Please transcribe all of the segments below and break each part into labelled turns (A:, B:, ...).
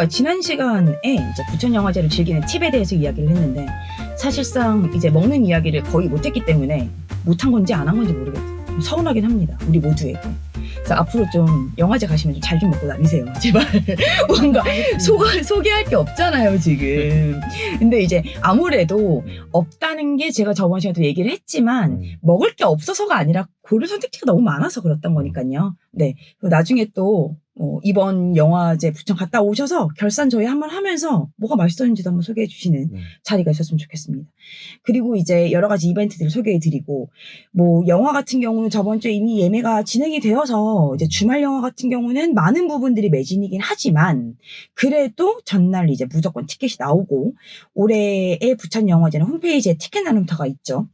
A: 그러니까 지난 시간에 이제 부천 영화제를 즐기는 팁에 대해서 이야기를 했는데 사실상 이제 먹는 이야기를 거의 못했기 때문에 못한 건지 안 한 건지 모르겠어요. 좀 서운하긴 합니다. 우리 모두에게. 그래서 앞으로 좀 영화제 가시면 좀 잘 좀 먹고 다니세요. 제발. 뭔가 소개할 게 없잖아요, 지금. 근데 이제 아무래도 없다는 게 제가 저번 시간에도 얘기를 했지만 먹을 게 없어서가 아니라 고를 선택지가 너무 많아서 그랬던 거니까요. 네. 나중에 또 이번 영화제 부천 갔다 오셔서 결산 저희 한번 하면서 뭐가 맛있었는지도 한번 소개해 주시는 자리가 있었으면 좋겠습니다. 그리고 이제 여러 가지 이벤트들을 소개해 드리고 뭐 영화 같은 경우는 저번 주에 이미 예매가 진행이 되어서 이제 주말 영화 같은 경우는 많은 부분들이 매진이긴 하지만 그래도 전날 이제 무조건 티켓이 나오고 올해의 부천 영화제는 홈페이지에 티켓 나눔터가 있죠.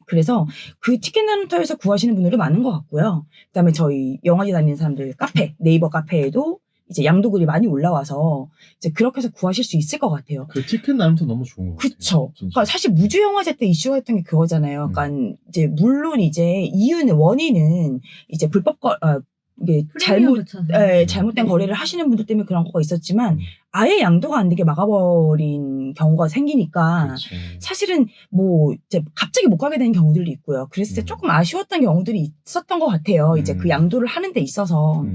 A: 그래서 그 티켓 나눔터에서 구하시는 분들도 많은 것 같고요. 그다음에 저희 영화제 다니는 사람들 카페, 네이버 카페에도 이제 양도글이 많이 올라와서 이제 그렇게 해서 구하실 수 있을 것 같아요.
B: 그 티켓 나눔터 너무 좋은 것 같아요.
A: 그쵸. 그러니까 사실 무주 영화제 때 이슈가 했던 게 그거잖아요. 그러니까 이제 물론 이제 원인은 이제 이게 잘못된 거래를 하시는 분들 때문에 그런 거가 있었지만 아예 양도가 안 되게 막아버린 경우가 생기니까
B: 그렇죠.
A: 사실은 뭐 이제 갑자기 못 가게 되는 경우들도 있고요. 그랬을 때 조금 아쉬웠던 경우들이 있었던 것 같아요. 이제 그 양도를 하는 데 있어서.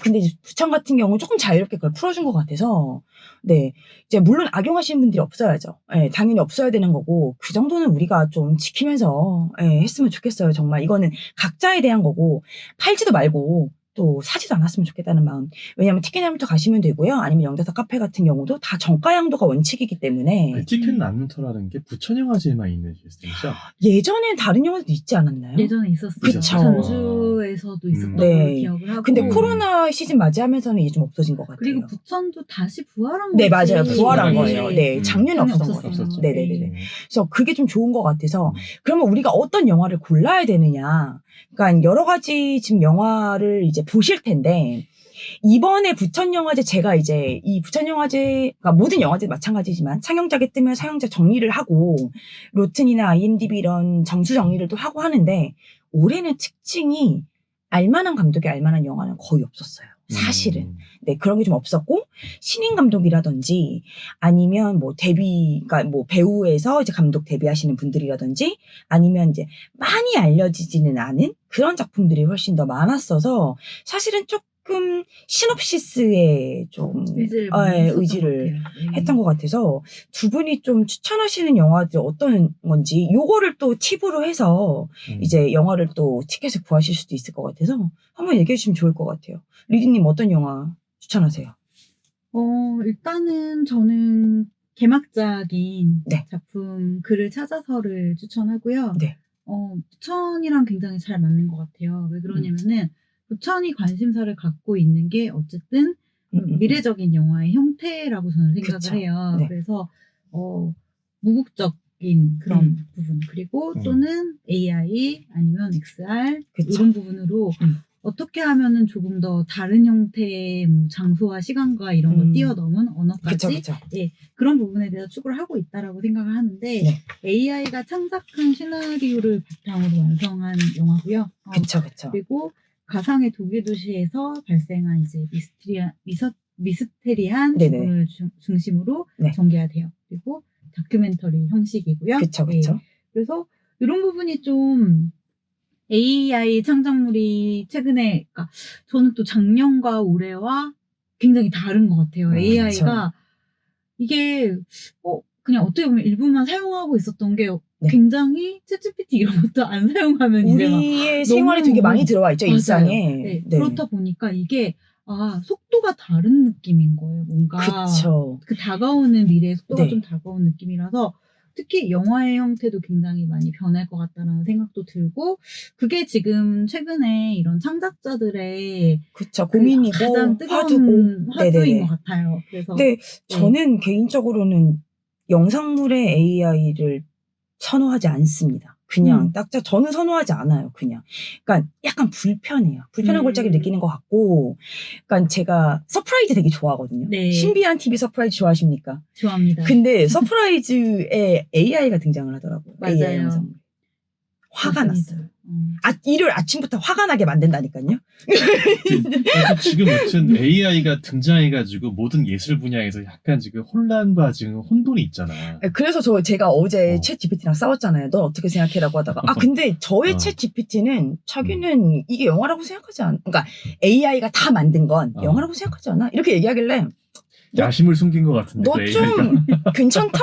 A: 근데 이제 부천 같은 경우는 조금 자유롭게 그걸 풀어준 것 같아서 네. 이제 물론 악용하시는 분들이 없어야죠. 예, 당연히 없어야 되는 거고 그 정도는 우리가 좀 지키면서 했으면 좋겠어요. 정말 이거는 각자에 대한 거고 팔지도 말고 또 사지도 않았으면 좋겠다는 마음. 왜냐하면 티켓 나눔터 가시면 되고요. 아니면 영대사 카페 같은 경우도 다 정가 양도가 원칙이기 때문에.
B: 그 티켓 나눔터라는 게 부천 영화제에만 있는 시스템이죠?
A: 예전엔 다른 영화도 있지 않았나요?
C: 예전에 있었어요.
A: 그쵸.
C: 전주에서도 있었던
A: 네.
C: 걸로 기억을 하고.
A: 근데 코로나 시즌 맞이하면서는 이게 좀 없어진 것 같아요.
C: 그리고 부천도 다시 부활한
A: 네,
C: 거지.
A: 맞아요. 부활한
B: 네.
A: 거예요. 네, 작년에 없었던 거예요.
C: 없었죠.
A: 네네네. 그래서 그게 좀 좋은 것 같아서 그러면 우리가 어떤 영화를 골라야 되느냐. 그러니까 여러 가지 지금 영화를 이제 보실 텐데 이번에 부천 영화제 제가 이제 이 부천 영화제 그러니까 모든 영화제 마찬가지지만 상영작에 뜨면 상영작 정리를 하고 로튼이나 IMDb 이런 점수 정리를 또 하고 하는데 올해는 특징이 알만한 감독이 알만한 영화는 거의 없었어요. 사실은. 네, 그런 게 좀 없었고, 신인 감독이라든지, 아니면 뭐 그러니까 뭐 배우에서 이제 감독 데뷔하시는 분들이라든지, 아니면 이제 많이 알려지지는 않은 그런 작품들이 훨씬 더 많았어서, 사실은 조금 시놉시스에 좀 의지를 했던 것 같아서 두 분이 좀 추천하시는 영화들 어떤 건지 요거를 또 팁으로 해서 이제 영화를 또 티켓을 구하실 수도 있을 것 같아서 한번 얘기해 주시면 좋을 것 같아요. 리디님 어떤 영화 추천하세요?
C: 일단은 저는 개막작인
A: 네.
C: 작품 글을 찾아서를 추천하고요.
A: 네.
C: 부천이랑 굉장히 잘 맞는 것 같아요. 왜 그러냐면은 부천이 관심사를 갖고 있는 게 어쨌든 미래적인 영화의 형태라고 저는 생각을
A: 그쵸.
C: 해요.
A: 네.
C: 그래서 무국적인 그런 부분 그리고 또는 AI 아니면 XR
A: 그쵸.
C: 이런 부분으로 어떻게 하면은 조금 더 다른 형태의 뭐 장소와 시간과 이런 거 뛰어넘은 언어까지
A: 그쵸.
C: 예, 그런 부분에 대해서 추구를 하고 있다라고 생각을 하는데
A: 네.
C: AI가 창작한 시나리오를 바탕으로 완성한 영화고요.
A: 그쵸.
C: 그리고 가상의 독일 도시에서 발생한 이제 미스테리한
A: 네네.
C: 죽음을 중심으로
A: 네.
C: 전개가 돼요. 그리고 다큐멘터리 형식이고요.
A: 그쵸.
C: 예, 그래서 이런 부분이 좀 AI 창작물이 최근에, 그러니까 저는 또 작년과 올해와 굉장히 다른 것 같아요. AI가 이게 그냥 어떻게 보면 일부만 사용하고 있었던 게
A: 네.
C: 굉장히 챗GPT 이런 것도 안 사용하면 이제 막
A: 우리의 생활에 되게 많이 들어와 있죠.
C: 맞아요.
A: 일상에.
C: 네.
A: 네.
C: 그렇다 보니까 이게 속도가 다른 느낌인 거예요. 뭔가
A: 그쵸.
C: 그 다가오는 미래의 속도가
A: 네.
C: 좀 다가온 느낌이라서 특히 영화의 형태도 굉장히 많이 변할 것 같다는 생각도 들고 그게 지금 최근에 이런 창작자들의
A: 그쵸. 고민이고
C: 가장 뜨거운 화두인 것 같아요. 그래서
A: 근데 저는 개인적으로는 영상물의 AI를 선호하지 않습니다. 그냥 저는 선호하지 않아요. 그냥. 그러니까 약간 불편해요. 불편한 골짜기를 느끼는 것 같고, 그러니까 제가 서프라이즈 되게 좋아하거든요.
C: 네.
A: 신비한 TV 서프라이즈 좋아하십니까?
C: 좋아합니다.
A: 근데 서프라이즈에 AI가 등장을 하더라고요. AI
C: 맞아요.
A: 영상물. 화가
C: 맞습니다.
A: 났어요. 일요일 아침부터 화가 나게 만든다니까요.
B: 지금 무슨 AI가 등장해가지고 모든 예술 분야에서 약간 지금 혼란과 지금 혼돈이 있잖아.
A: 그래서 제가 어제
B: 어.
A: 챗 GPT랑 싸웠잖아요. 넌 어떻게 생각해라고 하다가 근데 저의
B: 어.
A: 챗 GPT는 자기는 이게 영화라고 생각하지 않아. 그러니까 AI가 다 만든 건 영화라고 생각하지 않아. 이렇게 얘기하길래
B: 야심을 숨긴 것 같은데.
A: 너
B: 그
A: 좀
B: AI가.
A: 괜찮다?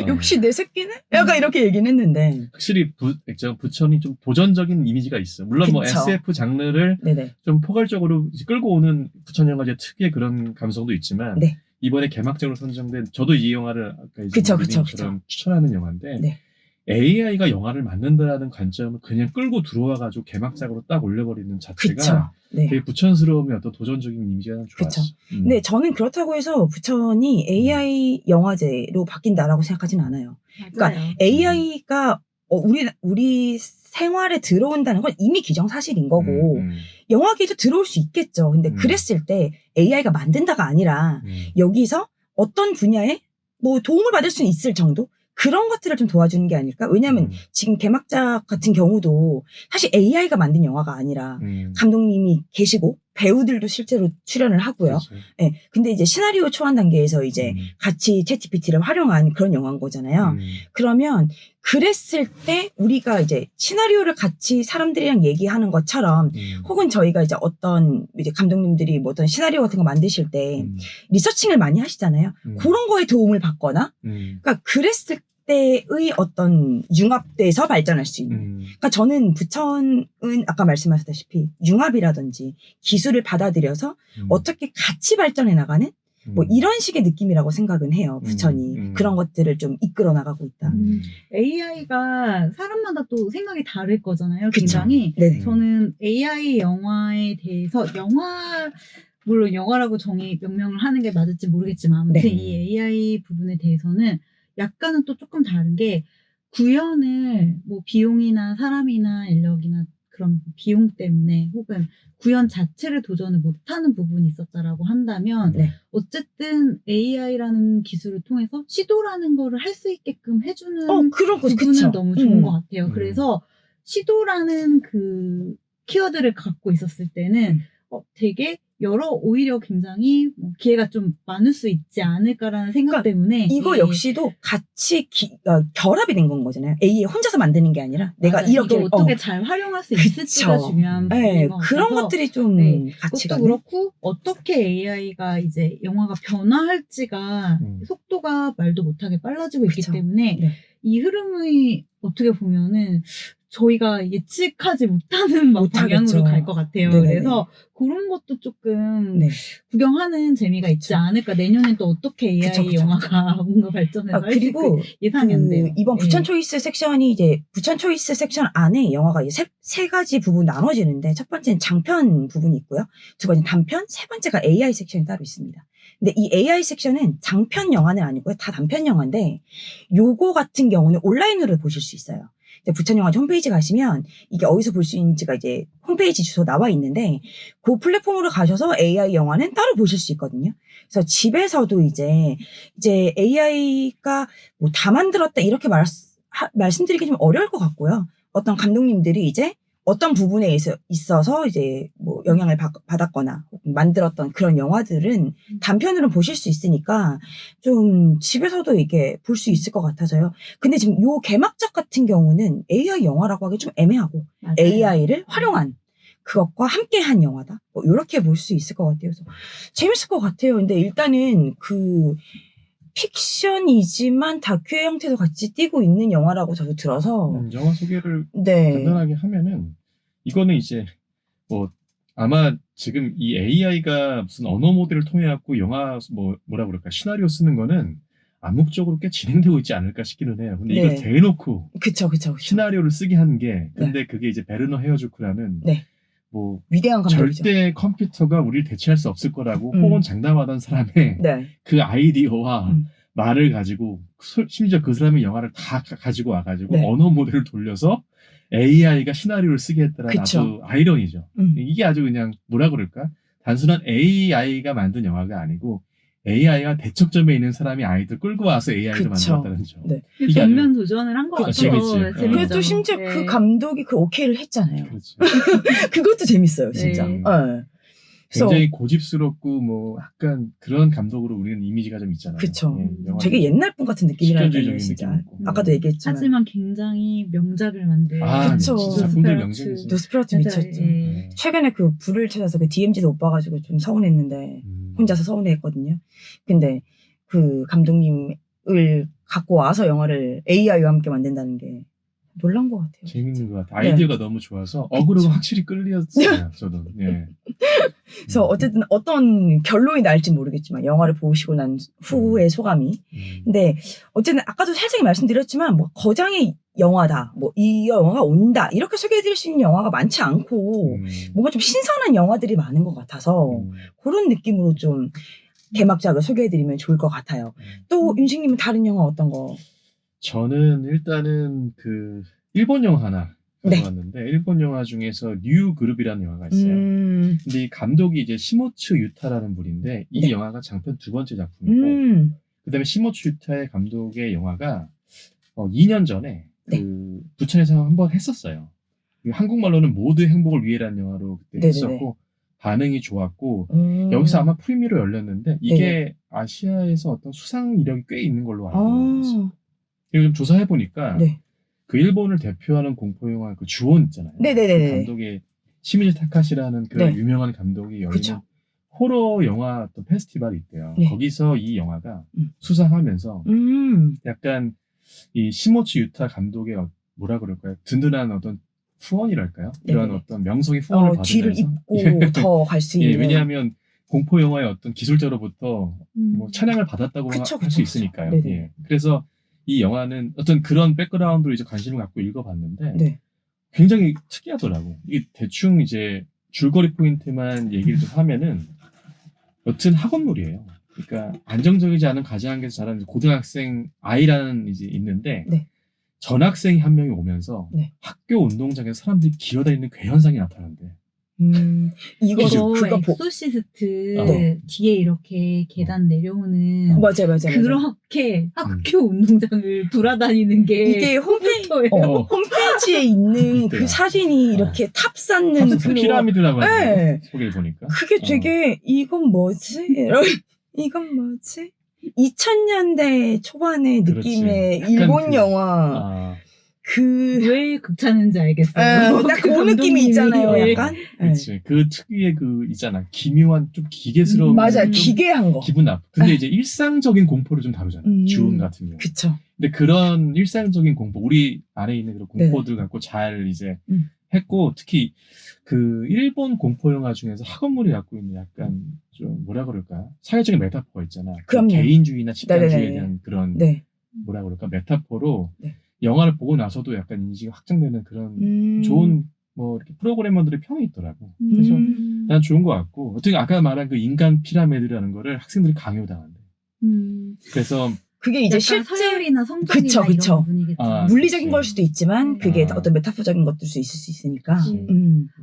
A: 역시 내 새끼네? 약간 이렇게 얘기는 했는데.
B: 확실히 부천이 좀 도전적인 이미지가 있어. 물론 뭐
A: 그쵸.
B: SF 장르를
A: 네네.
B: 좀 포괄적으로 이제 끌고 오는 부천영화제 특유의 그런 감성도 있지만
A: 네.
B: 이번에 개막적으로 선정된 저도 이 영화를 아까 이제
A: 그쵸,
B: 리딩처럼 추천하는 영화인데
A: 네.
B: AI가 영화를 만든다라는 관점을 그냥 끌고 들어와가지고 개막작으로 딱 올려버리는 자체가
A: 그쵸. 네.
B: 되게 부천스러움의 어떤 도전적인 이미지가 난 좋았어.
A: 그쵸. 근데 저는 그렇다고 해서 부천이 AI 영화제로 바뀐다라고 생각하진 않아요. 그러니까 AI가 우리 생활에 들어온다는 건 이미 기정사실인 거고 영화계에도 들어올 수 있겠죠. 근데 그랬을 때 AI가 만든다가 아니라 여기서 어떤 분야에 뭐 도움을 받을 수는 있을 정도? 그런 것들을 좀 도와주는 게 아닐까? 왜냐하면 지금 개막작 같은 경우도 사실 AI가 만든 영화가 아니라 감독님이 계시고 배우들도 실제로 출연을 하고요.
B: 그렇죠.
A: 네, 근데 이제 시나리오 초안 단계에서 이제 같이 챗GPT를 활용한 그런 영화인 거잖아요. 그러면 그랬을 때 우리가 이제 시나리오를 같이 사람들이랑 얘기하는 것처럼 혹은 저희가 이제 어떤 이제 감독님들이 뭐 어떤 시나리오 같은 거 만드실 때 리서칭을 많이 하시잖아요. 그런 거에 도움을 받거나 그러니까 그랬을 때의 어떤 융합돼서 발전할 수 있는. 그러니까 저는 부천은 아까 말씀하셨다시피 융합이라든지 기술을 받아들여서 어떻게 같이 발전해 나가는 뭐 이런 식의 느낌이라고 생각은 해요. 부천이 그런 것들을 좀 이끌어 나가고 있다.
C: AI가 사람마다 또 생각이 다를 거잖아요.
A: 그쵸.
C: 굉장히.
A: 네.
C: 저는 AI 영화에 대해서 물론 영화라고 명명을 하는 게 맞을지 모르겠지만 아무튼
A: 네.
C: 이 AI 부분에 대해서는 약간은 또 조금 다른 게 구현을 뭐 비용이나 사람이나 인력이나 그런 비용 때문에 혹은 구현 자체를 도전을 못하는 부분이 있었다라고 한다면
A: 네.
C: 어쨌든 AI라는 기술을 통해서 시도라는 거를 할 수 있게끔 해주는
A: 그런 거,
C: 부분은
A: 그쵸.
C: 너무 좋은 것 같아요. 그래서 시도라는 그 키워드를 갖고 있었을 때는 되게 오히려 굉장히 기회가 좀 많을 수 있지 않을까라는 생각
A: 그러니까
C: 때문에
A: 이거 역시도 같이 결합이 된 건 거잖아요. AI 혼자서 만드는 게 아니라 내가
C: 맞아요.
A: 이렇게
C: 이거 어떻게 잘 활용할 수 있을지가 중요한 부분인 것 같아서
A: 그런 것들이 좀 같이
C: 그것도 그렇고 어떻게 AI가 이제 영화가 변화할지가 속도가 말도 못하게 빨라지고 있기
A: 그쵸.
C: 때문에
A: 네.
C: 이 흐름이 어떻게 보면은 저희가 예측하지 못하는 방향으로 갈 것 같아요.
A: 네네네.
C: 그래서 그런 것도 조금
A: 네.
C: 구경하는 재미가 있지 않을까. 내년엔 또 어떻게 AI
A: 그쵸.
C: 영화가 뭔가 발전해서 할지
A: 그리고
C: 예상이 안 돼요.
A: 이번 부천 초이스 섹션이 이제 부천 초이스 섹션 안에 영화가 이제 세 가지 부분 나눠지는데 첫 번째는 장편 부분이 있고요. 두 번째는 단편, 세 번째가 AI 섹션이 따로 있습니다. 근데 이 AI 섹션은 장편 영화는 아니고요. 다 단편 영화인데 요거 같은 경우는 온라인으로 보실 수 있어요. 부천영화제 홈페이지 가시면 이게 어디서 볼 수 있는지가 이제 홈페이지 주소 나와 있는데 그 플랫폼으로 가셔서 AI 영화는 따로 보실 수 있거든요. 그래서 집에서도 이제 AI가 뭐 다 만들었다 이렇게 말씀드리기 좀 어려울 것 같고요. 어떤 감독님들이 이제 어떤 부분에 있어서 이제 뭐 영향을 받았거나 만들었던 그런 영화들은 단편으로 보실 수 있으니까 좀 집에서도 이게 볼 수 있을 것 같아서요. 근데 지금 요 개막작 같은 경우는 AI 영화라고 하기 좀 애매하고
C: 맞아요.
A: AI를 활용한 그것과 함께한 영화다. 뭐 이렇게 볼 수 있을 것 같아요. 그래서 재밌을 것 같아요. 근데 일단은 픽션이지만 다큐의 형태도 같이 띄고 있는 영화라고 저도 들어서
B: 영화 소개를
A: 네.
B: 간단하게 하면은 이거는 이제 뭐 아마 지금 이 AI가 무슨 언어 모델을 통해 갖고 영화 뭐라 그럴까 시나리오 쓰는 거는 암묵적으로 꽤 진행되고 있지 않을까 싶기는 해요. 근데 이걸 대놓고
A: 그쵸.
B: 시나리오를 쓰게 한 게 근데 그게 이제 베르너 헤어주크라는 뭐
A: 위대한 감독이죠.
B: 절대 컴퓨터가 우리를 대체할 수 없을 거라고 혹은 장담하던 사람의 그 아이디어와 말을 가지고 심지어 그 사람의 영화를 다 가지고 와가지고 언어 모델을 돌려서 AI가 시나리오를 쓰게 했다는 아주 아이러니죠. 이게 아주 그냥 뭐라 그럴까? 단순한 AI가 만든 영화가 아니고 AI와 대척점에 있는 사람이 아이들 끌고 와서 AI를
A: 그쵸.
B: 만들었다는 점.
A: 네.
B: 이게
C: 전면 도전을 한 것 같아요.
B: 재밌지.
C: 재밌죠.
A: 그래도 심지어
C: 네.
A: 그 감독이 그 오케이를 했잖아요.
B: 그렇죠.
A: 그것도 재밌어요, 진짜.
C: 네.
A: 네. 그래서
B: 굉장히 고집스럽고 뭐 약간 그런 감독으로 우리는 이미지가 좀 있잖아요.
A: 그쵸.
B: 영화는
A: 되게 옛날 분 같은 느낌이라는 게
B: 시간주의적인
A: 진짜.
B: 느낌이고.
A: 아까도 얘기했지만
C: 하지만 굉장히 명작을 만든.
B: 그쵸.
A: 그쵸.
B: 작품들
C: 노스페라투.
B: 명작이지.
A: 노스페라투 미쳤죠.
C: 네.
A: 최근에 그 불을 찾아서 그 DMZ도 못 봐가지고 좀 서운했는데 혼자서 서운해했거든요. 근데 그 감독님을 갖고 와서 영화를 AI와 함께 만든다는 게 놀란 것 같아요.
B: 재밌는 것 같아요. 아이디어가 너무 좋아서 어그로가 확실히 끌렸어요. 저도. 예.
A: 그래서 어쨌든 어떤 결론이 날지 모르겠지만 영화를 보시고 난 후의 소감이. 근데 어쨌든 아까도 살짝 말씀드렸지만 뭐 거장의 영화다, 뭐 이 영화가 온다 이렇게 소개해드릴 수 있는 영화가 많지 않고 뭔가 좀 신선한 영화들이 많은 것 같아서 그런 느낌으로 좀 개막작을 소개해드리면 좋을 것 같아요. 또 윤식님은 다른 영화 어떤 거?
B: 저는 일단은 그 일본 영화 하나
A: 네.
B: 가져왔는데 일본 영화 중에서 뉴 그룹이라는 영화가 있어요. 근데 이 감독이 이제 시모츠 유타라는 분인데 이
A: 네.
B: 영화가 장편 두 번째 작품이고 그다음에 시모츠 유타의 감독의 영화가 2년 전에
A: 네.
B: 그 부천에서 한번 했었어요. 한국말로는 모두의 행복을 위해라는 영화로 그때
A: 네네네.
B: 했었고 반응이 좋았고 여기서 아마 프리미어로 열렸는데 이게
A: 네네.
B: 아시아에서 어떤 수상 이력이 꽤 있는 걸로 알고 있어요.
A: 아,
B: 그리고 좀 조사해 보니까
A: 네.
B: 그 일본을 대표하는 공포 영화 그 주온 있잖아요.
A: 네네네네.
B: 그 감독의 시미즈 타카시라는 그
A: 네.
B: 유명한 감독이 열리는
A: 그쵸.
B: 호러 영화 어떤 페스티벌이 있대요.
A: 네.
B: 거기서 이 영화가
A: 음.
B: 수상하면서 약간 이 시모츠 유타 감독의 뭐라 그럴까요? 든든한 어떤 후원이랄까요? 이런
A: 네네.
B: 어떤 명성의 후원을
A: 뒤를
B: 받으면서
A: 잇고 더 갈 수
B: 예,
A: 있는.
B: 왜냐하면 공포 영화의 어떤 기술자로부터 뭐 찬양을 받았다고
A: 그쵸,
B: 할 수
A: 그쵸,
B: 있으니까요.
A: 그쵸. 네네.
B: 예. 그래서 이 영화는 어떤 그런 백그라운드로 이제 관심을 갖고 읽어봤는데
A: 네.
B: 굉장히 특이하더라고. 이게 대충 이제 줄거리 포인트만 얘기를 좀 하면은 여튼 학원물이에요. 그러니까 안정적이지 않은 가정환경에서 자라는 고등학생 아이라는 이제 있는데
A: 네.
B: 전학생이 한 명이 오면서
A: 네.
B: 학교 운동장에서 사람들이 기어다니는 괴현상이 나타난대.
A: 이거
C: 저
A: 그거
C: 엑소시스트 뒤에 이렇게 계단 내려오는
A: 맞아요.
C: 그렇게 학교 운동장을 돌아다니는 게
A: 이게 홈페이지에 있는 그 사진이 이렇게 탑 쌓는 그
B: 피라미드라고 하는
A: 네.
B: 소개를 보니까
A: 그게 되게 이건 뭐지? 이건 뭐지? 2000년대 초반의
B: 그렇지.
A: 느낌의
B: 약간
A: 일본 영화
C: 왜 극찬인지 알겠어요.
A: 딱 그 느낌이 있잖아요.
C: 예.
A: 약간
B: 그렇지. 그 특유의 그 있잖아 기묘한 좀 기계스러운
A: 맞아
B: 좀
A: 기괴한 거.
B: 기분 나쁘. 근데 이제 일상적인 공포를 좀 다루잖아. 주온 같은 경우.
A: 그쵸.
B: 근데 그런 일상적인 공포, 우리 안에 있는 그런 공포들 갖고 잘 이제 했고, 특히 그 일본 공포 영화 중에서 학원물이 갖고 있는 약간 좀 뭐라 그럴까요? 사회적인 메타포가 있잖아.
A: 그럼요.
B: 개인주의나 집단주의에
A: 네네네.
B: 대한 그런
A: 네.
B: 뭐라 그럴까 메타포로
A: 네.
B: 영화를 보고 나서도 약간 인식이 확장되는 그런 좋은 뭐 이렇게 프로그래머들의 평이 있더라고. 그래서 난 좋은 것 같고 어떻게 아까 말한 그 인간 피라미드라는 거를 학생들이 강요당한대. 그래서
A: 그게 이제
C: 실제
A: 실제
C: 서열이나 성적이나
A: 그쵸.
C: 이런 부분이겠죠.
A: 물리적인
B: 그치.
A: 걸 수도 있지만 그게
B: 아.
A: 어떤 메타포적인 것들 수 있을 수 있으니까.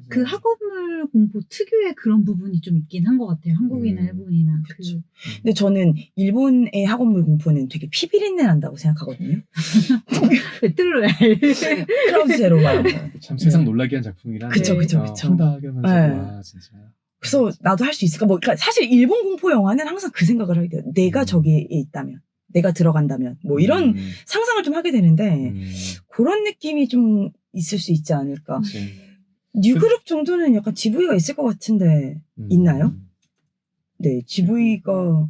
C: 그 학원물 공포 특유의 그런 부분이 좀 있긴 한 것 같아요. 한국이나 일본이나.
A: 그쵸. 근데 저는 일본의 학원물 공포는 되게 피비린내 난다고 생각하거든요.
C: 배틀로얄.
A: 크라우드 제로가.
B: 참 세상 놀라게 한 작품이라.
A: 그쵸.
B: 황당하게 하면서
A: 네.
B: 와 진짜.
A: 그래서 나도 할 수 있을까? 뭐 그러니까 사실 일본 공포 영화는 항상 그 생각을 하게 돼요. 내가 저기에 있다면, 내가 들어간다면, 뭐 이런 상상을 좀 하게 되는데 그런 느낌이 좀 있을 수 있지 않을까. 뉴그룹 정도는 약간 GV가 있을 것 같은데 있나요? 네, GV가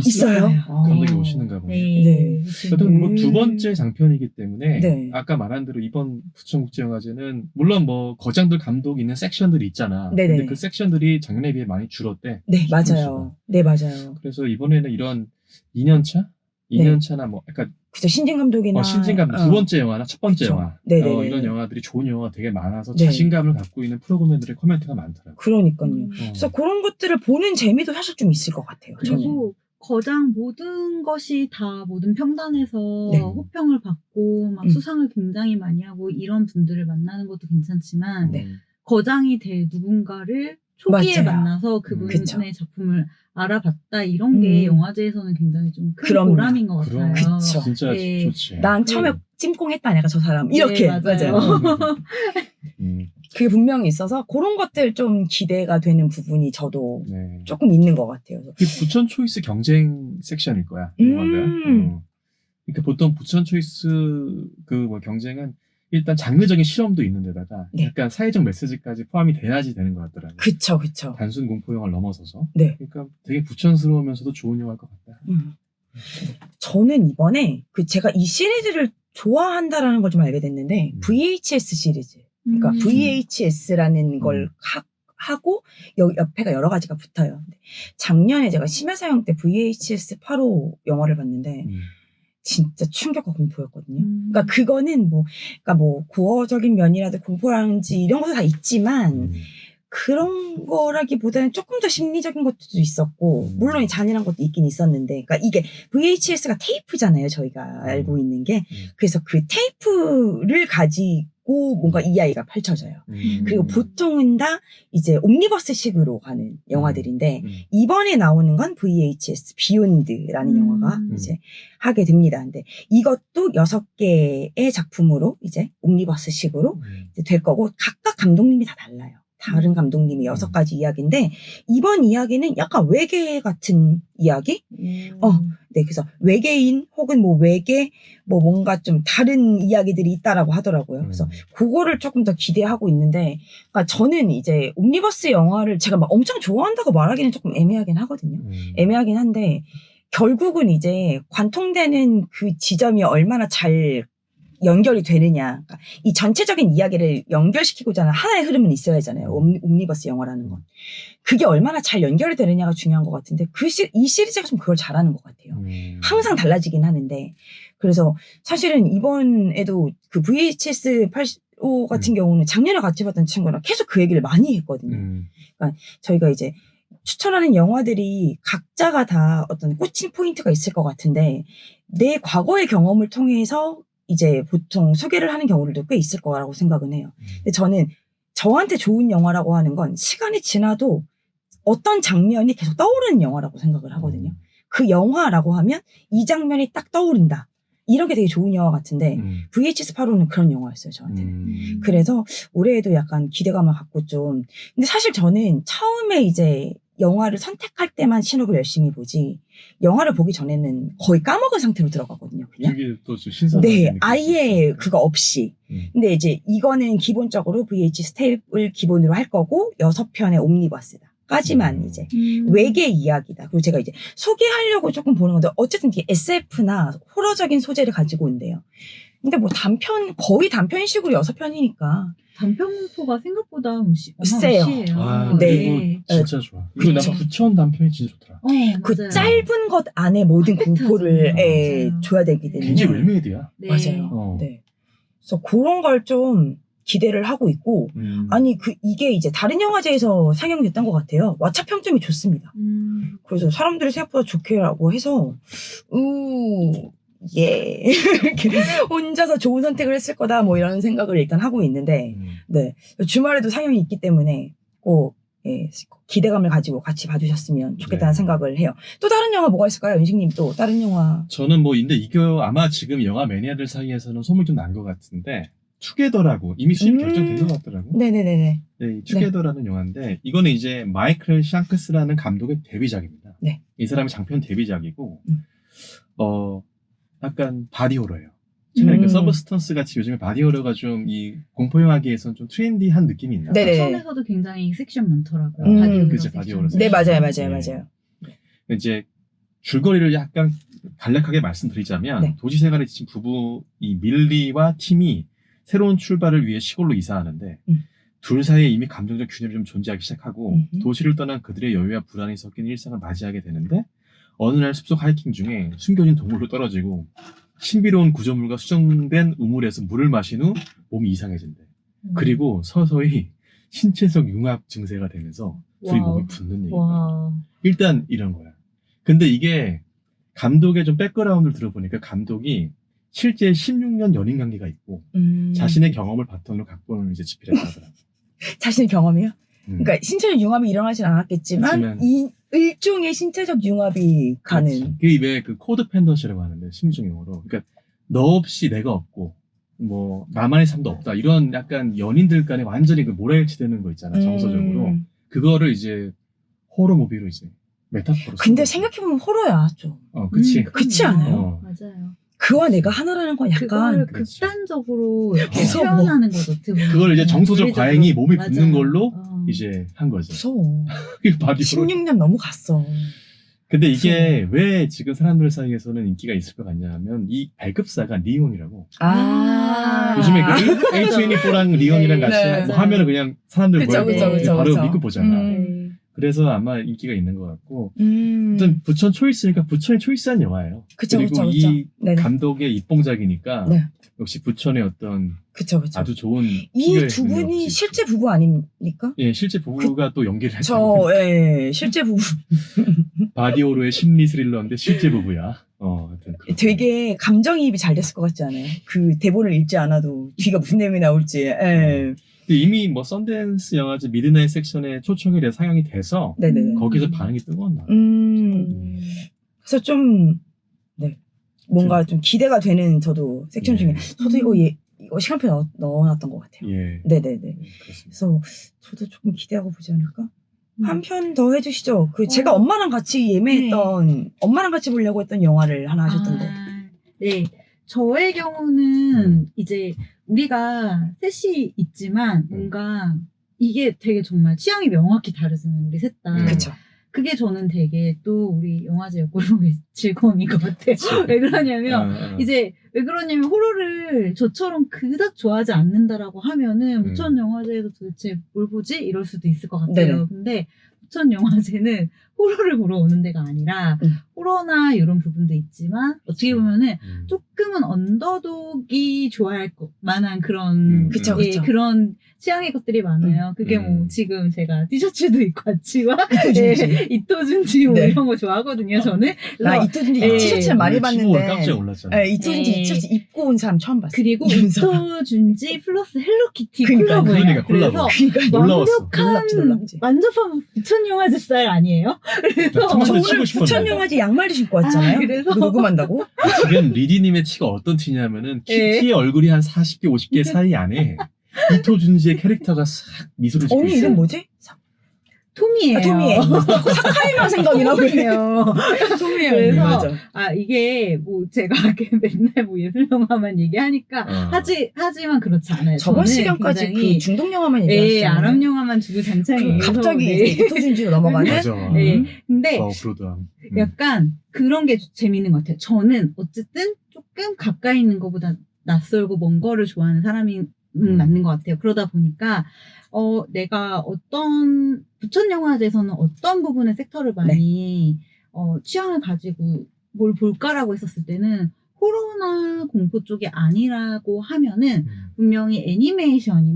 A: 있어요.
B: 감독이 오시는가 보네요.
A: 네.
B: 여튼 뭐 두 번째 장편이기 때문에
A: 네.
B: 아까 말한 대로 이번 부천국제영화제는 물론 뭐 거장들 감독 있는 섹션들이 있잖아.
A: 네네.
B: 근데 그 섹션들이 작년에 비해 많이 줄었대.
A: 네, 맞아요. 네, 맞아요.
B: 그래서 이번에는 이런 2년차? 2년차나 뭐 약간
A: 그죠, 신진 감독이나
B: 신진 감독 두 번째 영화나 첫 번째
A: 그쵸.
B: 영화
A: 네네네.
B: 이런 영화들이 좋은 영화가 되게 많아서
A: 네.
B: 자신감을 갖고 있는 프로그램들의 코멘트가 많더라고요.
A: 그러니까요. 그래서 그런 것들을 보는 재미도 사실 좀 있을 것 같아요. 저는.
C: 그리고 거장 모든 것이 다 모든 평단에서
A: 네.
C: 호평을 받고 막 수상을 굉장히 많이 하고 이런 분들을 만나는 것도 괜찮지만 거장이 될 누군가를 초기에
A: 맞아요.
C: 만나서 그분의
A: 그쵸.
C: 작품을 알아봤다 이런 게 영화제에서는 굉장히 좀 큰
A: 그럼요.
C: 보람인 것
B: 그럼.
C: 같아요.
A: 그쵸.
B: 진짜
C: 네.
B: 좋지.
A: 난 처음에 찜꽁했다 내가 저 사람 이렇게
C: 네, 맞아요.
A: 그게 분명히 있어서 그런 것들 좀 기대가 되는 부분이 저도
B: 네.
A: 조금 있는 것 같아요.
B: 그 부천 초이스 경쟁 섹션일 거야. 영화가. 그러니까 보통 부천 초이스 그 뭐 경쟁은 일단 장르적인 실험도 있는 데다가
A: 네.
B: 약간 사회적 메시지까지 포함이 돼야지 되는 것 같더라고요.
A: 그쵸, 그쵸.
B: 단순 공포 영화를 넘어서서.
A: 네.
B: 그러니까 되게 부천스러우면서도 좋은 영화일 것 같다.
A: 저는 이번에 그 제가 이 시리즈를 좋아한다라는 걸 좀 알게 됐는데 VHS 시리즈. 그러니까 VHS라는 걸 하고 옆에가 여러 가지가 붙어요. 작년에 제가 심야사용 때 VHS 8호 영화를 봤는데 진짜 충격과 공포였거든요. 그러니까 그거는 그러니까 고어적인 면이라도 공포라든지 이런 것도 다 있지만 그런 거라기보다는 조금 더 심리적인 것도 있었고 물론 잔인한 것도 있긴 있었는데 그러니까 이게 VHS가 테이프잖아요. 저희가 알고 있는 게. 그래서 그 테이프를 가지고 뭔가 이야기가 펼쳐져요. 그리고 보통은 다 이제 옴니버스식으로 가는 영화들인데 이번에 나오는 건 VHS 비욘드라는 영화가 이제 하게 됩니다. 근데 이것도 6개의 작품으로 이제 옴니버스식으로 이제 될 거고 각각 감독님이 다 달라요. 다른 감독님이 6가지 이야기인데 이번 이야기는 약간 외계 같은 이야기? 네, 그래서 외계인 혹은 외계 뭔가 좀 다른 이야기들이 있다라고 하더라고요. 그래서 그거를 조금 더 기대하고 있는데, 그러니까 저는 이제 옴니버스 영화를 제가 막 엄청 좋아한다고 말하기는 조금 애매하긴 하거든요. 애매하긴 한데 결국은 이제 관통되는 그 지점이 얼마나 잘 연결이 되느냐. 그러니까 이 전체적인 이야기를 연결시키고자 하는 하나의 흐름은 있어야 하잖아요. 옴니버스 영화라는 건. 그게 얼마나 잘 연결이 되느냐가 중요한 것 같은데 이 시리즈가 좀 그걸 잘하는 것 같아요. 항상 달라지긴 하는데. 그래서 사실은 이번에도 그 VHS 85 같은 경우는 작년에 같이 봤던 친구랑 계속 그 얘기를 많이 했거든요. 그러니까 저희가 이제 추천하는 영화들이 각자가 다 어떤 꽂힌 포인트가 있을 것 같은데 내 과거의 경험을 통해서 이제 보통 소개를 하는 경우들도 꽤 있을 거라고 생각은 해요. 근데 저는 저한테 좋은 영화라고 하는 건 시간이 지나도 어떤 장면이 계속 떠오르는 영화라고 생각을 하거든요. 그 영화라고 하면 이 장면이 딱 떠오른다. 이런 게 되게 좋은 영화 같은데 VHS 8호는 그런 영화였어요, 저한테는. 그래서 올해에도 약간 기대감을 갖고 좀. 근데 사실 저는 처음에 이제 영화를 선택할 때만 신호를 열심히 보지 영화를 보기 전에는 거의 까먹은 상태로 들어가거든요. 그냥.
B: 그게 또 좀 신선한.
A: 네, 아예 그거 없이. 근데 이제 이거는 기본적으로 VHS 테이프를 기본으로 할 거고 6편의 옴니버스다. 까지만 이제 외계 이야기다. 그리고 제가 이제 소개하려고 조금 보는 건데 어쨌든 이게 SF나 호러적인 소재를 가지고 온대요. 근데 거의 단편식으로 6편이니까.
C: 단편 공포가 생각보다
A: 세요.
B: 네. 진짜 좋아. 그리고 난 부천 단편이 진짜 좋더라.
A: 그 짧은 것 안에 모든 공포를 줘야 되기 때문에.
B: 굉장히 웰메이드야.
C: 네.
A: 맞아요. 네. 그래서 그런 걸 좀 기대를 하고 있고, 아니, 이게 이제 다른 영화제에서 상영됐던 것 같아요. 왓챠 평점이 좋습니다. 그래서 사람들이 생각보다 좋게라고 해서, 예. 이렇게 혼자서 좋은 선택을 했을 거다, 이런 생각을 일단 하고 있는데, 네. 주말에도 상영이 있기 때문에 꼭, 기대감을 가지고 같이 봐주셨으면 좋겠다는 생각을 해요. 또 다른 영화 뭐가 있을까요? 윤식님 또 다른 영화.
B: 저는 근데 이게 아마 지금 영화 매니아들 사이에서는 소문이 좀 난 것 같은데, 투게더라고 이미 수입 결정된 것 같더라고.
A: 네네네네.
B: 네, 투게더라는 영화인데 이거는 이제 마이클 샹크스라는 감독의 데뷔작입니다.
A: 네.
B: 이 사람의 장편 데뷔작이고 약간 바디 호러예요. 그러니까 서브스턴스 같이 요즘에 바디 호러가 좀 이 공포 영화계에서는 좀 트렌디한 느낌이 있나?
C: 부천에서도 굉장히 섹션 많더라고요.
B: 그치, 바디 호러.
A: 네, 맞아요.
B: 이제 줄거리를 약간 간략하게 말씀드리자면 도시 생활에 지친 부부 이 밀리와 팀이 새로운 출발을 위해 시골로 이사하는데 둘 사이에 이미 감정적 균열이 좀 존재하기 시작하고 도시를 떠난 그들의 여유와 불안이 섞인 일상을 맞이하게 되는데 어느 날 숲속 하이킹 중에 숨겨진 동굴로 떨어지고 신비로운 구조물과 수정된 우물에서 물을 마신 후 몸이 이상해진대. 그리고 서서히 신체적 융합 증세가 되면서 둘이 몸이 붙는 얘기야. 일단 이런 거야. 근데 이게 감독의 좀 백그라운드를 들어보니까 감독이 실제 16년 연인 관계가 있고 자신의 경험을 바탕으로 각본을 이제 집필했다 하더라고요.
A: 자신의 경험이요? 그러니까 신체적 융합이 일어나진 않았겠지만 일종의 신체적 융합이 가는.
B: 그게 왜 그 코드 펜던시라고 하는데 심리적 용어로. 그러니까 너 없이 내가 없고 뭐 나만의 삶도 없다 이런 약간 연인들 간에 완전히 그 몰아일치되는 거 있잖아 정서적으로. 그거를 이제 호러 무비로 이제 메타포로.
A: 근데 생각해보면 호러야 좀.
B: 그치.
A: 그렇지 않아요?
C: 맞아요.
A: 그와 내가 하나라는 건 약간
C: 그걸 극단적으로 이렇게 표현하는 거죠.
B: 그걸 이제 정서적 과잉이 몸에
C: 맞아요.
B: 붙는 걸로 이제 한 거죠.
A: 무서워.
B: 바디
A: 16년 너무 갔어.
B: 근데 이게 왜 지금 사람들 사이에서는 인기가 있을 것 같냐 하면 이 배급사가 리온이라고. 요즘에 그 A24랑 리온이랑 같이
A: 네,
B: 뭐 하면은 그냥 사람들
A: 그쵸,
B: 바로 믿고 보잖아.
C: 그래서
B: 그래서 아마 인기가 있는 것 같고. 일단 부천 초이스니까 부천이 초이스한 영화예요. 그리고 이 감독의 입봉작이니까 역시 부천의 어떤 아주 좋은
A: 이 두 분이 실제 부부 아닙니까?
B: 예, 실제 부부가 또 연기를 했죠.
A: 예, 실제 부부.
B: 바디오로의 심리 스릴러인데 실제 부부야.
A: 되게 감정이입이 잘 됐을 것 같지 않아요? 그 대본을 읽지 않아도 뒤가 무슨 내용이 나올지. 예.
B: 이미 뭐 썬댄스 영화제 미드나잇 섹션에 초청이 돼 상영이 돼서 거기서 반응이 뜨거웠나.
A: 그래서 좀 뭔가 좀 기대가 되는 저도 섹션 중에 저도 이거 시간표 넣어놨던 것 같아요. 네네네. 그래서 저도 조금 기대하고 보지 않을까? 한 편 더 해주시죠. 제가 엄마랑 같이 예매했던 엄마랑 같이 보려고 했던 영화를 하나 하셨던데.
C: 네. 저의 경우는 이제 우리가 셋이 있지만 뭔가 이게 되게 정말 취향이 명확히 다르잖아요. 우리 셋 다.
A: 그쵸.
C: 그게 저는 되게 또 우리 영화제 역으로의 즐거움인 것 같아요. 왜 그러냐면 이제 왜 그러냐면 호러를 저처럼 그닥 좋아하지 않는다라고 하면은 부천 영화제에서 도대체 뭘 보지? 이럴 수도 있을 것 같아요. 근데 부천 영화제는 호러를 보러 오는 데가 아니라 호러나 이런 부분도 있지만 어떻게 보면은 조금은 언더독이 좋아할 만한 그런 그런 취향의 것들이 많아요. 그게 뭐 지금 제가 티셔츠도 입고 왔지만 이토준지 뭐 이런 거 좋아하거든요. 저는
A: 나 이토준지 티셔츠를 많이 봤는데
B: 깜짝 놀랐잖아.
A: 이토준지 티셔츠 입고 온 사람 처음 봤어.
C: 그리고 이토준지 플러스 헬로키티 콜라보예요. 그래서 완벽한 만져보면 부천 영화제 스타일 아니에요? 그래서
A: 저는 부천 영화제 양말도 신고 왔잖아요. 그래서 녹음한다고?
B: 지금 리디님의 티가 어떤 티냐면은 키티의 얼굴이 한 40개 50개 사이 안에 이토준지의 캐릭터가 싹 미소를 짓고 있어요.
A: 언니 이름 뭐지?
C: 톰이에요.
A: 톰이에요. 사카이만 생각이 나거든요. 톰이에요.
C: 그래서
A: 맞아.
C: 이게 뭐 제가 맨날 뭐 예술 영화만 얘기하니까 하지만 그렇지 않아요.
A: 저번 시간까지 그 중독 영화만 얘기하셨잖아요.
C: 예, 아랍 영화만 주구장창
A: 갑자기 이토준지로 넘어가는.
B: 맞아.
C: 근데 약간 그런 게 재밌는 것 같아요. 저는 어쨌든 조금 가까이 있는 것보다 낯설고 먼 거를 좋아하는 사람이 맞는 것 같아요. 그러다 보니까 내가 부천 영화제에서는 어떤 부분의 섹터를 많이 취향을 가지고 뭘 볼까라고 했었을 때는 호러나 공포 쪽이 아니라고 하면은 분명히 애니메이션도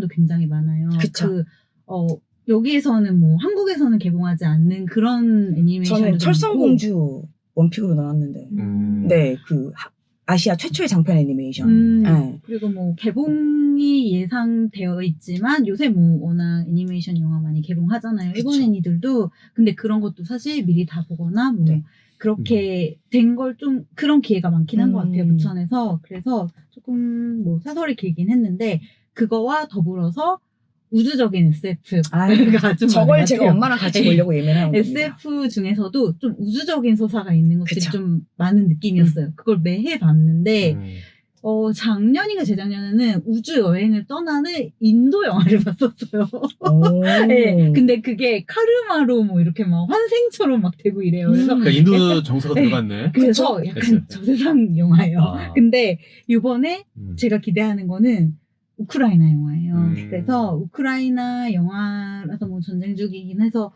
C: 굉장히 많아요.
A: 그쵸.
C: 여기에서는 뭐 한국에서는 개봉하지 않는 그런 애니메이션도
A: 저는 철성공주 원픽으로 나왔는데 네, 아시아 최초의 장편 애니메이션.
C: 그리고 뭐 개봉이 예상되어 있지만 요새 뭐 워낙 애니메이션 영화 많이 개봉하잖아요. 일본 애니들도. 근데 그런 것도 사실 미리 다 보거나 뭐 그렇게 된 걸 좀 그런 기회가 많긴 한 것 같아요. 부천에서. 그래서 조금 뭐 사설이 길긴 했는데 그거와 더불어서 우주적인 SF가 좀
A: 저걸 제가 엄마랑 같이 보려고 예매한 겁니다.
C: SF 중에서도 좀 우주적인 서사가 있는 것들이 좀 많은 느낌이었어요. 그걸 매해 봤는데 작년인가 재작년에는 우주 여행을 떠나는 인도 영화를 봤었어요. 네, 근데 그게 카르마로 뭐 이렇게 막 환생처럼 막 되고 이래요. 그래서
B: 그러니까 인도 정서가 들어갔네.
C: 그래서 약간 저세상 영화예요. 근데 이번에 제가 기대하는 거는 우크라이나 영화예요. 그래서 우크라이나 영화라서 뭐 전쟁 중이긴 해서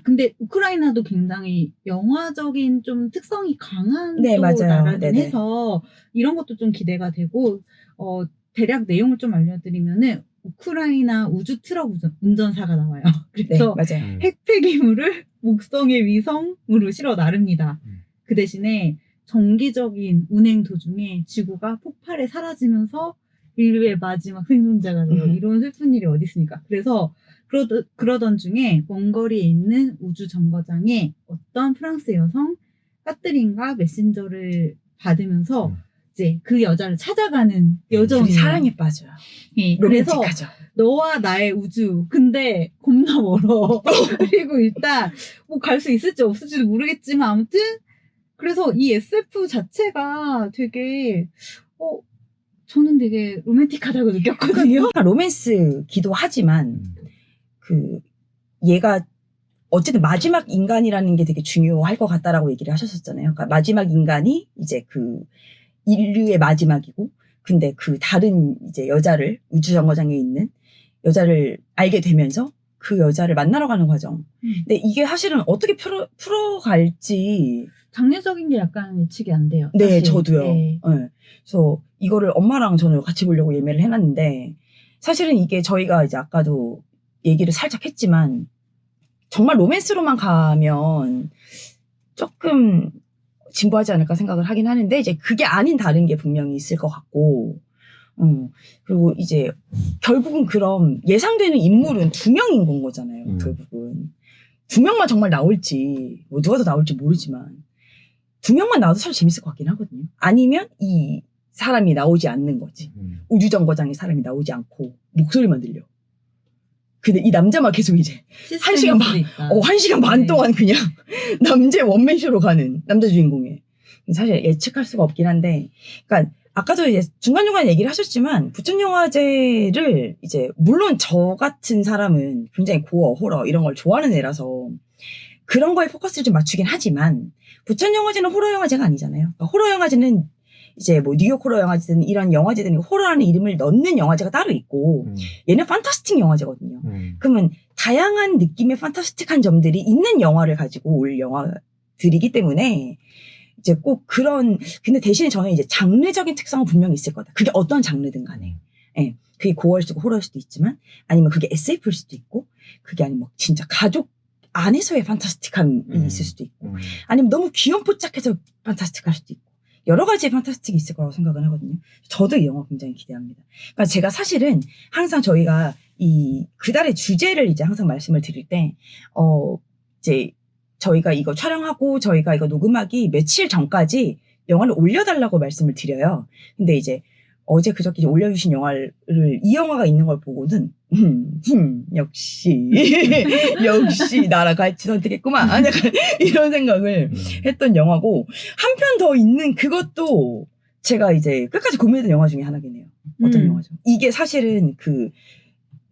C: 근데 우크라이나도 굉장히 영화적인 좀 특성이 강한 또 나라긴 해서 이런 것도 좀 기대가 되고 대략 내용을 좀 알려드리면은 우크라이나 우주 트럭 운전사가 나와요. 그래서 핵 폐기물을 목성의 위성으로 실어 나릅니다. 그 대신에 정기적인 운행 도중에 지구가 폭발해 사라지면서 인류의 마지막 생존자가 돼요. 이런 슬픈 일이 어디 있습니까? 그래서 그러던 중에 먼 거리에 있는 우주 정거장에 어떤 프랑스 여성 까트린과 메신저를 받으면서 이제 그 여자를 찾아가는 여정이
A: 둘이 사랑에 빠져요.
C: 예, 그래서
A: 로맨틱하죠.
C: 너와 나의 우주. 근데 겁나 멀어. 그리고 일단 뭐 갈 수 있을지 없을지도 모르겠지만 아무튼 그래서 이 SF 자체가 되게 저는 되게 로맨틱하다고 느꼈거든요.
A: 로맨스기도 하지만 그 얘가 어쨌든 마지막 인간이라는 게 되게 중요할 것 같다라고 얘기를 하셨었잖아요. 그러니까 마지막 인간이 이제 그 인류의 마지막이고, 근데 그 다른 이제 여자를 우주정거장에 있는 여자를 알게 되면서 그 여자를 만나러 가는 과정. 근데 이게 사실은 어떻게 풀어갈지
C: 장르적인 게 약간 예측이 안 돼요.
A: 네,
C: 사실.
A: 저도요.
C: 네.
A: 네. 그래서 이거를 엄마랑 저는 같이 보려고 예매를 해놨는데 사실은 이게 저희가 이제 아까도 얘기를 살짝 했지만 정말 로맨스로만 가면 조금 진보하지 않을까 생각을 하긴 하는데 이제 그게 아닌 다른 게 분명히 있을 것 같고 그리고 이제 결국은 그럼 예상되는 인물은 2명인 건 거잖아요. 결국은 2명만 정말 나올지 뭐 누가 더 나올지 모르지만 2명만 나와도 사실 재밌을 것 같긴 하거든요. 아니면 이 사람이 나오지 않는 거지. 우주정거장에 사람이 나오지 않고 목소리만 들려. 근데 이 남자만 계속 이제 1시간 반, 1시간 반
C: 네.
A: 동안 그냥 남자 원맨쇼로 가는 남자 주인공에. 사실 예측할 수가 없긴 한데, 그러니까 아까도 이제 중간중간 얘기를 하셨지만 부천영화제를 이제 물론 저 같은 사람은 굉장히 고어, 호러 이런 걸 좋아하는 애라서 그런 거에 포커스를 좀 맞추긴 하지만 부천영화제는 호러 영화제가 아니잖아요. 그러니까 호러 영화제는 이제 뭐 뉴욕 호러 영화제든 이런 영화제든 호러라는 이름을 넣는 영화제가 따로 있고 얘는 판타스틱 영화제거든요. 그러면 다양한 느낌의 판타스틱한 점들이 있는 영화를 가지고 올 영화들이기 때문에 이제 꼭 그런 근데 대신에 저는 이제 장르적인 특성은 분명히 있을 거다. 그게 어떤 장르든 간에. 예. 그게 고어일 수도 호러일 수도 있지만 아니면 그게 SF일 수도 있고 그게 아니면 진짜 가족 안에서의 판타스틱함이 있을 수도 있고 아니면 너무 귀염뽀짝해서 판타스틱할 수도 있고 여러 가지의 판타스틱이 있을 거라고 생각을 하거든요. 저도 이 영화 굉장히 기대합니다. 그러니까 제가 사실은 항상 저희가 이 그달의 주제를 이제 항상 말씀을 드릴 때, 이제 저희가 이거 촬영하고 저희가 이거 녹음하기 며칠 전까지 영화를 올려달라고 말씀을 드려요. 근데 이제 어제 그저께 이제 올려주신 영화를 이 영화가 있는 걸 보고는 역시 역시 나랑 같이 선택했구만 약간 이런 생각을 했던 영화고 한 편 더 있는 그것도 제가 이제 끝까지 고민했던 영화 중에 하나긴 해요. 어떤 영화죠? 이게 사실은 그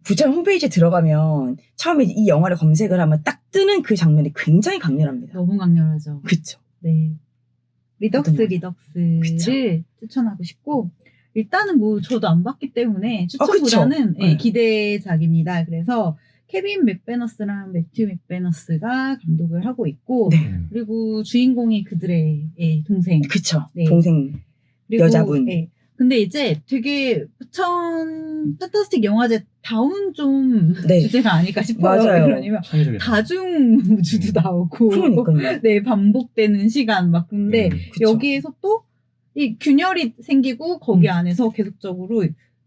A: 부천 홈페이지에 들어가면 처음에 이 영화를 검색을 하면 딱 뜨는 그 장면이 굉장히 강렬합니다.
C: 너무 강렬하죠.
A: 그쵸?
C: 네. 리덕스를
A: 그쵸?
C: 추천하고 싶고 일단은 뭐 저도 안 봤기 때문에 추천보다는 네, 기대작입니다. 그래서 케빈 맥베너스랑 매튜 맥베너스가 감독을 하고 있고 그리고 주인공이 그들의 동생.
A: 그쵸.
C: 네.
A: 동생
C: 그리고,
A: 여자분.
C: 네. 근데 이제 되게 부천 판타스틱 영화제 다운 좀 주제가 아닐까 싶어요.
A: 맞아요.
C: 왜냐면 다중 우주도 나오고
A: 그러니까요.
C: 네, 반복되는 시간 막 근데 여기에서 또 이 균열이 생기고 거기 안에서 계속적으로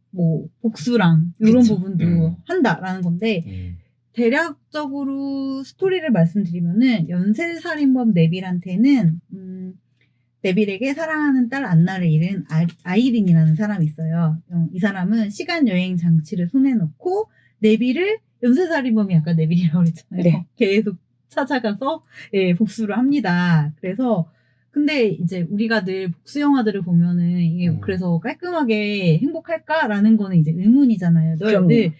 C: 뭐 복수랑 이런 부분도 한다라는 건데 대략적으로 스토리를 말씀드리면은 연쇄살인범 네빌한테는 네빌에게 사랑하는 딸 안나를 잃은 아이린이라는 사람이 있어요. 이 사람은 시간여행 장치를 손에 넣고 네빌을 연쇄살인범이 아까 네빌이라고 그랬잖아요.
A: 네.
C: 계속 찾아가서 복수를 합니다. 그래서 근데 이제 우리가 늘 복수 영화들을 보면은 이게 그래서 깔끔하게 행복할까라는 거는 이제 의문이잖아요. 늘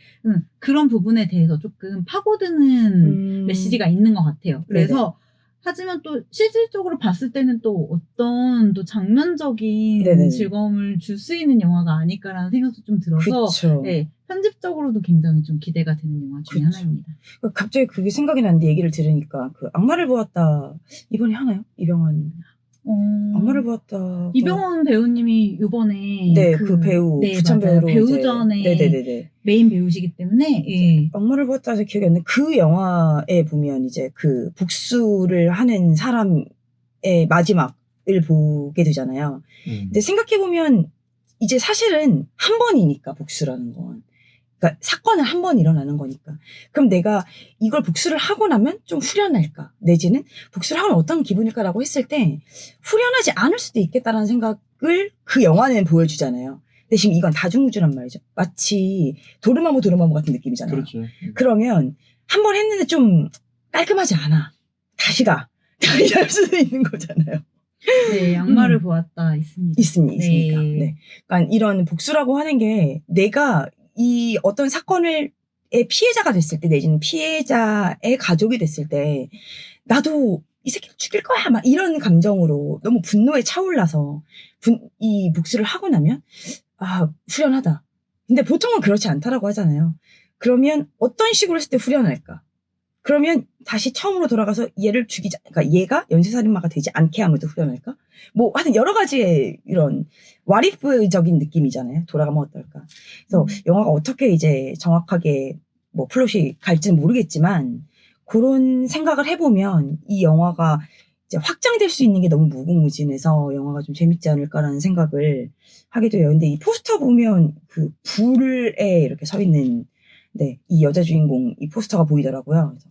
C: 그런 부분에 대해서 조금 파고드는 메시지가 있는 것 같아요. 그래서 하지만 또 실질적으로 봤을 때는 또 어떤 또 장면적인 즐거움을 줄 수 있는 영화가 아닐까라는 생각도 좀 들어서 네, 편집적으로도 굉장히 좀 기대가 되는 영화 중에 하나입니다.
A: 갑자기 그게 생각이 났는데 얘기를 들으니까 그 악마를 보았다 이번에 하나요? 이병헌 악마를 보았다.
C: 이병헌 배우님이 이번에
A: 그 배우 부천 배우로
C: 배우전에 메인 배우시기 때문에
A: 악마를 보았다서 기억이 안 나는데 그 영화에 보면 이제 그 복수를 하는 사람의 마지막을 보게 되잖아요. 근데 생각해 보면 이제 사실은 한 번이니까 복수라는 건 그러니까 사건은 한 번 일어나는 거니까. 그럼 내가 이걸 복수를 하고 나면 좀 후련할까? 내지는 복수를 하면 어떤 기분일까라고 했을 때 후련하지 않을 수도 있겠다라는 생각을 그 영화는 보여주잖아요. 근데 지금 이건 다중우주란 말이죠. 마치 도르마무 같은 느낌이잖아요.
B: 그렇죠.
A: 그러면 한 번 했는데 좀 깔끔하지 않아. 다시 할 수도 있는 거잖아요.
C: 네, 양말을 보았다 있습니다.
A: 있으니까. 네. 그러니까 이런 복수라고 하는 게 내가 이 어떤 사건의 피해자가 됐을 때 내지는 피해자의 가족이 됐을 때 나도 이 새끼를 죽일 거야 막 이런 감정으로 너무 분노에 차올라서 이 복수를 하고 나면 후련하다. 근데 보통은 그렇지 않다라고 하잖아요. 그러면 어떤 식으로 했을 때 후련할까? 그러면 다시 처음으로 돌아가서 얘를 죽이자. 그러니까 얘가 연쇄살인마가 되지 않게 하면 더 후련할까? 뭐 하여튼 여러 가지의 이런 와리프적인 느낌이잖아요. 돌아가면 어떨까? 그래서 영화가 어떻게 이제 정확하게 뭐 플롯이 갈지는 모르겠지만 그런 생각을 해보면 이 영화가 이제 확장될 수 있는 게 너무 무궁무진해서 영화가 좀 재밌지 않을까라는 생각을 하게 돼요. 근데 이 포스터 보면 그 불에 이렇게 서 있는 이 여자 주인공 이 포스터가 보이더라고요. 그래서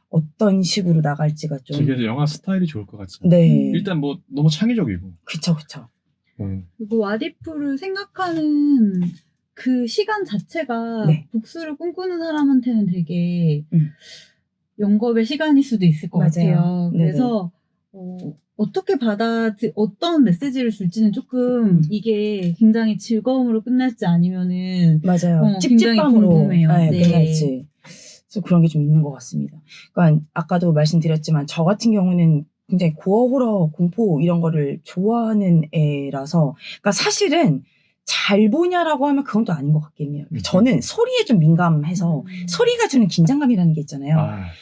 A: 어떤 식으로 나갈지가 좀.
B: 그래서 영화 스타일이 좋을 것 같습니다.
A: 네.
B: 일단 뭐 너무 창의적이고.
A: 그쵸.
C: 그리고 와디프를 생각하는 그 시간 자체가 복수를 꿈꾸는 사람한테는 되게 영겁의 시간일 수도 있을 것 같아요. 그래서 어떻게 어떤 메시지를 줄지는 조금 이게 굉장히 즐거움으로 끝날지 아니면은
A: 맞아요.
C: 굉장히 궁금해요.
A: 끝날지. 그래서 그런 게 좀 있는 것 같습니다. 그러니까 아까도 말씀드렸지만 저 같은 경우는 굉장히 고어 호러 공포 이런 거를 좋아하는 애라서 그러니까 사실은 잘 보냐라고 하면 그건 또 아닌 것 같긴 해요. 저는 소리에 좀 민감해서 소리가 주는 긴장감이라는 게 있잖아요.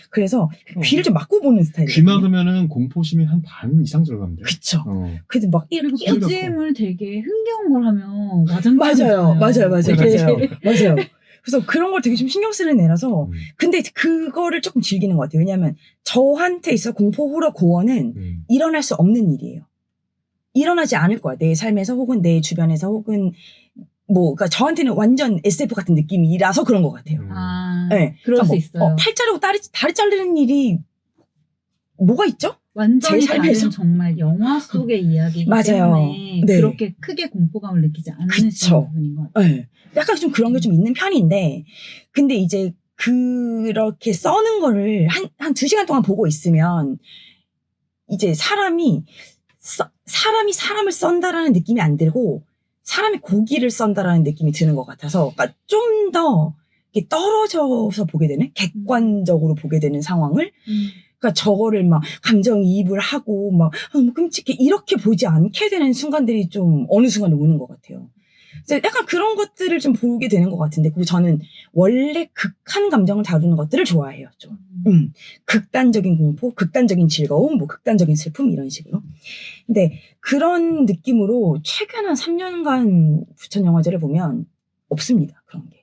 A: 그래서 귀를 좀 막고 보는 스타일이에요.
B: 귀 막으면은 공포심이 한 반 이상 들어갑니다.
A: 그쵸. 근데 막
C: 그리고 BGM을 되게 흥겨운 걸 하면 와장
A: 맞아요. 그래서 그런 걸 되게 좀 신경 쓰는 애라서 근데 그거를 조금 즐기는 것 같아요. 왜냐하면 저한테 있어 공포 호러 고어는 일어날 수 없는 일이에요. 일어나지 않을 거야. 내 삶에서 혹은 내 주변에서 혹은 그러니까 저한테는 완전 SF 같은 느낌이라서 그런 것 같아요.
C: 네. 그럴 수 있어요.
A: 팔 자르고 다리 자르는 일이 뭐가 있죠?
C: 완전히 다른 정말 영화 속의 이야기이기 때문에 그렇게 크게 공포감을 느끼지 않는 부분인 것 같아요.
A: 네. 약간 좀 그런 게 좀 있는 편인데 근데 이제 그렇게 써는 거를 한 2시간 동안 보고 있으면 이제 사람이 사람을 썬다라는 느낌이 안 들고 사람이 고기를 썬다라는 느낌이 드는 것 같아서 그러니까 좀 더 떨어져서 보게 되는 객관적으로 보게 되는 상황을 그러니까 저거를 막 감정이입을 하고 막 너무 끔찍해 이렇게 보지 않게 되는 순간들이 좀 어느 순간에 오는 것 같아요. 그래서 약간 그런 것들을 좀 보게 되는 것 같은데 그리고 저는 원래 극한 감정을 다루는 것들을 좋아해요. 좀 극단적인 공포, 극단적인 즐거움, 극단적인 슬픔 이런 식으로. 근데 그런 느낌으로 최근 한 3년간 부천영화제를 보면 없습니다. 그런 게.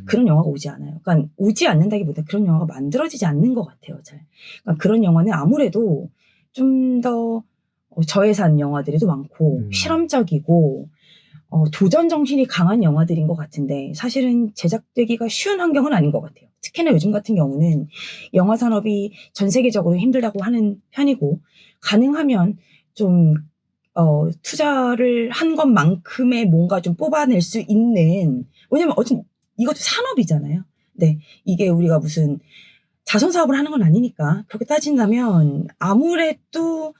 A: 그런 영화가 오지 않아요. 그러니까 오지 않는다기보다 그런 영화가 만들어지지 않는 것 같아요. 잘. 그러니까 그런 영화는 아무래도 좀 더 저예산 영화들이 더 많고 실험적이고 도전 정신이 강한 영화들인 것 같은데 사실은 제작되기가 쉬운 환경은 아닌 것 같아요. 특히나 요즘 같은 경우는 영화 산업이 전 세계적으로 힘들다고 하는 편이고 가능하면 좀 투자를 한 것만큼의 뭔가 좀 뽑아낼 수 있는 왜냐면 어쨌든 이것도 산업이잖아요. 네, 이게 우리가 무슨 자선 사업을 하는 건 아니니까 그렇게 따진다면 아무래도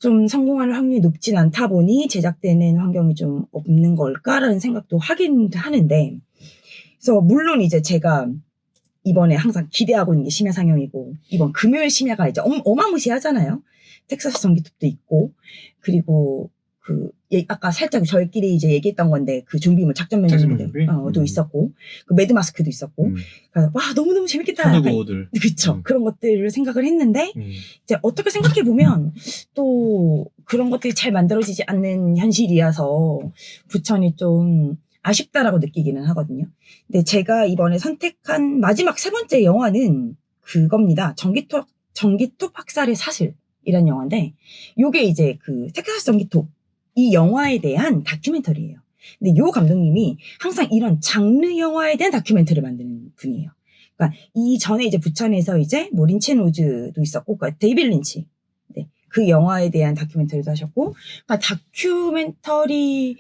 A: 좀 성공할 확률이 높진 않다 보니 제작되는 환경이 좀 없는 걸까라는 생각도 하긴 하는데 그래서 물론 이제 제가 이번에 항상 기대하고 있는 게 심야 상영이고 이번 금요일 심야가 이제 어마무시하잖아요. 텍사스 전기톱도 있고 그리고 아까 살짝 저희끼리 이제 얘기했던 건데 그 좀비물 작전 면접도 있었고 그 매드 마스크도 있었고 와 너무너무 재밌겠다. 그쵸. 그런 것들을 생각을 했는데 이제 어떻게 생각해 보면 또 그런 것들이 잘 만들어지지 않는 현실이어서 부천이 좀 아쉽다라고 느끼기는 하거든요. 근데 제가 이번에 선택한 마지막 3번째 영화는 그겁니다. 전기톱 학살의 사슬이라는 영화인데 요게 이제 그 텍사스 전기톱 이 영화에 대한 다큐멘터리예요. 근데 요 감독님이 항상 이런 장르 영화에 대한 다큐멘터리를 만드는 분이에요. 그러니까 이전에 이제 부천에서 이제 뭐 린치 앤 로즈도 있었고, 그러니까 데이비드 린치. 네. 그 영화에 대한 다큐멘터리도 하셨고, 그러니까 다큐멘터리를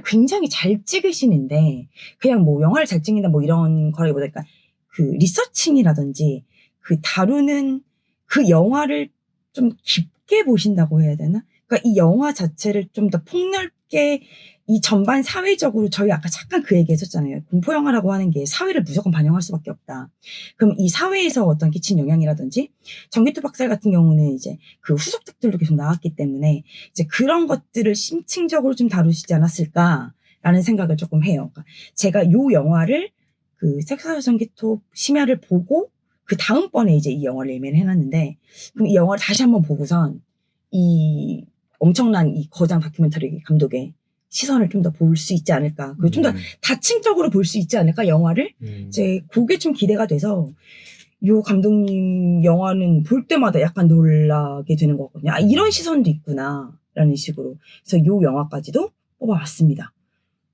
A: 굉장히 잘 찍으시는데, 그냥 뭐 영화를 잘 찍는다 뭐 이런 거라기보다, 그러니까 그 리서칭이라든지 그 다루는 그 영화를 좀 깊게 보신다고 해야 되나? 그러니까 이 영화 자체를 좀 더 폭넓게 이 전반 사회적으로 저희 아까 잠깐 그 얘기 했었잖아요. 공포 영화라고 하는 게 사회를 무조건 반영할 수밖에 없다. 그럼 이 사회에서 어떤 끼친 영향이라든지 정기토 박사 같은 경우는 이제 그 후속작들도 계속 나왔기 때문에 이제 그런 것들을 심층적으로 좀 다루시지 않았을까라는 생각을 조금 해요. 그러니까 제가 요 영화를 그 텍사스 전기톱 심야를 보고 그 다음번에 이제 이 영화를 예매를 해놨는데, 그럼 이 영화를 다시 한번 보고선 이 엄청난 이 거장 다큐멘터리 감독의 시선을 좀 더 볼 수 있지 않을까. 그리고 좀 더 다층적으로 볼 수 있지 않을까, 영화를. 이제 그게 좀 기대가 돼서 요 감독님 영화는 볼 때마다 약간 놀라게 되는 거거든요. 아, 이런 시선도 있구나. 라는 식으로. 그래서 요 영화까지도 뽑아봤습니다.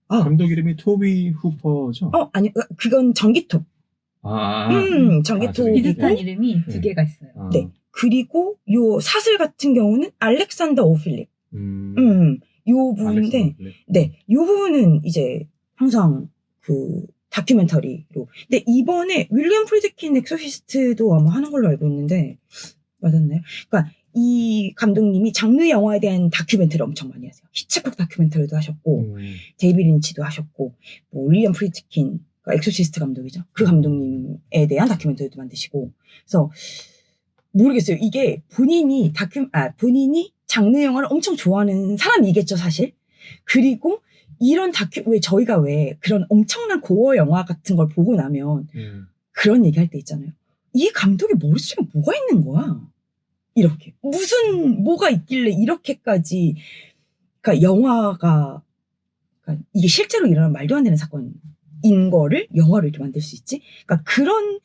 A: 아,
B: 감독 이름이 토비 후퍼죠?
A: 아니, 그건 전기톱. 전기톱.
C: 비슷한 이름이 두 개가 있어요.
A: 네. 그리고 요 사슬 같은 경우는 알렉산더 오필립. 요 부분인데, 네. 요 부분은 이제 항상 그 다큐멘터리로. 근데 이번에 윌리엄 프리드킨 엑소시스트도 아마 하는 걸로 알고 있는데, 맞았나요? 그러니까 이 감독님이 장르 영화에 대한 다큐멘터리 엄청 많이 하세요. 히치콕 다큐멘터리도 하셨고, 데이비드 린치도 하셨고, 뭐 윌리엄 프리드킨, 그러니까 엑소시스트 감독이죠. 그 감독님에 대한 다큐멘터리도 만드시고. 그래서 모르겠어요. 이게 본인이 본인이 장르 영화를 엄청 좋아하는 사람이겠죠, 사실. 그리고 이런 왜 저희가 왜 그런 엄청난 고어 영화 같은 걸 보고 나면 그런 얘기 할 때 있잖아요. 이 감독의 머릿속에 뭐가 있는 거야? 이렇게. 뭐가 있길래 이렇게까지, 그러니까 영화가, 그러니까 이게 실제로 일어난 말도 안 되는 사건인 거를 영화로 이렇게 만들 수 있지? 그러니까 그런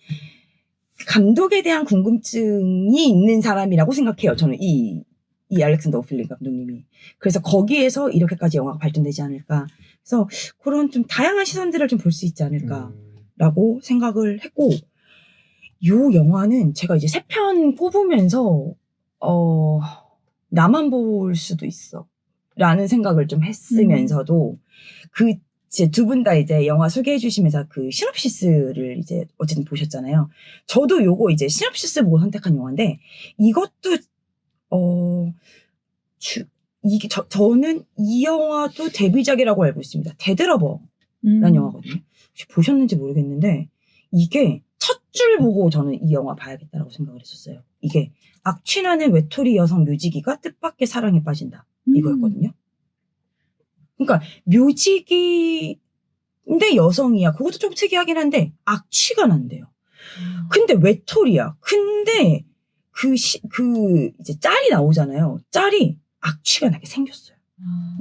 A: 감독에 대한 궁금증이 있는 사람이라고 생각해요. 저는 이 알렉산더 오필립 감독님이. 그래서 거기에서 이렇게까지 영화가 발전되지 않을까. 그래서 그런 좀 다양한 시선들을 좀 볼 수 있지 않을까라고 생각을 했고, 요 영화는 제가 이제 3편 뽑으면서 나만 볼 수도 있어 라는 생각을 좀 했으면서도 그 이제 두 분 다 이제 영화 소개해 주시면서 그 시놉시스를 이제 어쨌든 보셨잖아요. 저도 요거 이제 시놉시스 보고 선택한 영화인데, 이것도 저는 이 영화도 데뷔작이라고 알고 있습니다. 데드러버라는 영화거든요. 혹시 보셨는지 모르겠는데, 이게 첫 줄 보고 저는 이 영화 봐야겠다라고 생각을 했었어요. 이게 악취나는 외톨이 여성 묘지기가 뜻밖의 사랑에 빠진다. 이거였거든요. 그러니까 묘지기인데 여성이야. 그것도 좀 특이하긴 한데 악취가 난대요. 근데 외톨이야. 근데 이제 짤이 나오잖아요. 짤이 악취가 나게 생겼어요.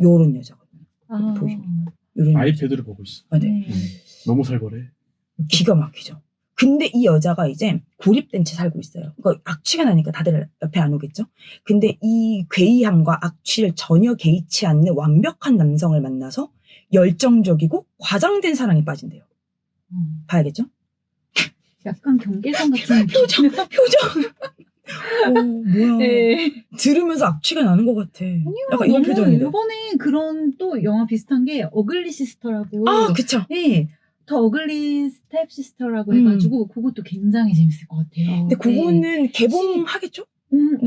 A: 요런 여자거든요. 보시면.
B: 아이패드를 보고 있어.
A: 네.
B: 너무 살벌해.
A: 기가 막히죠. 근데 이 여자가 이제 고립된 채 살고 있어요. 그러니까 악취가 나니까 다들 옆에 안 오겠죠? 근데 이 괴이함과 악취를 전혀 개의치 않는 완벽한 남성을 만나서 열정적이고 과장된 사랑에 빠진대요. 봐야겠죠?
C: 약간 경계선 같은
A: 표정. 뭐야.
C: 네.
A: 들으면서 악취가 나는 것 같아.
C: 아니요.
A: 약간 이런 표정인데.
C: 이번에 그런 또 영화 비슷한 게 어글리 시스터라고.
A: 그쵸.
C: 네. 더 어글리 스텝 시스터라고 해가지고 그것도 굉장히 재밌을 것 같아요.
A: 근데 그거는 개봉하겠죠?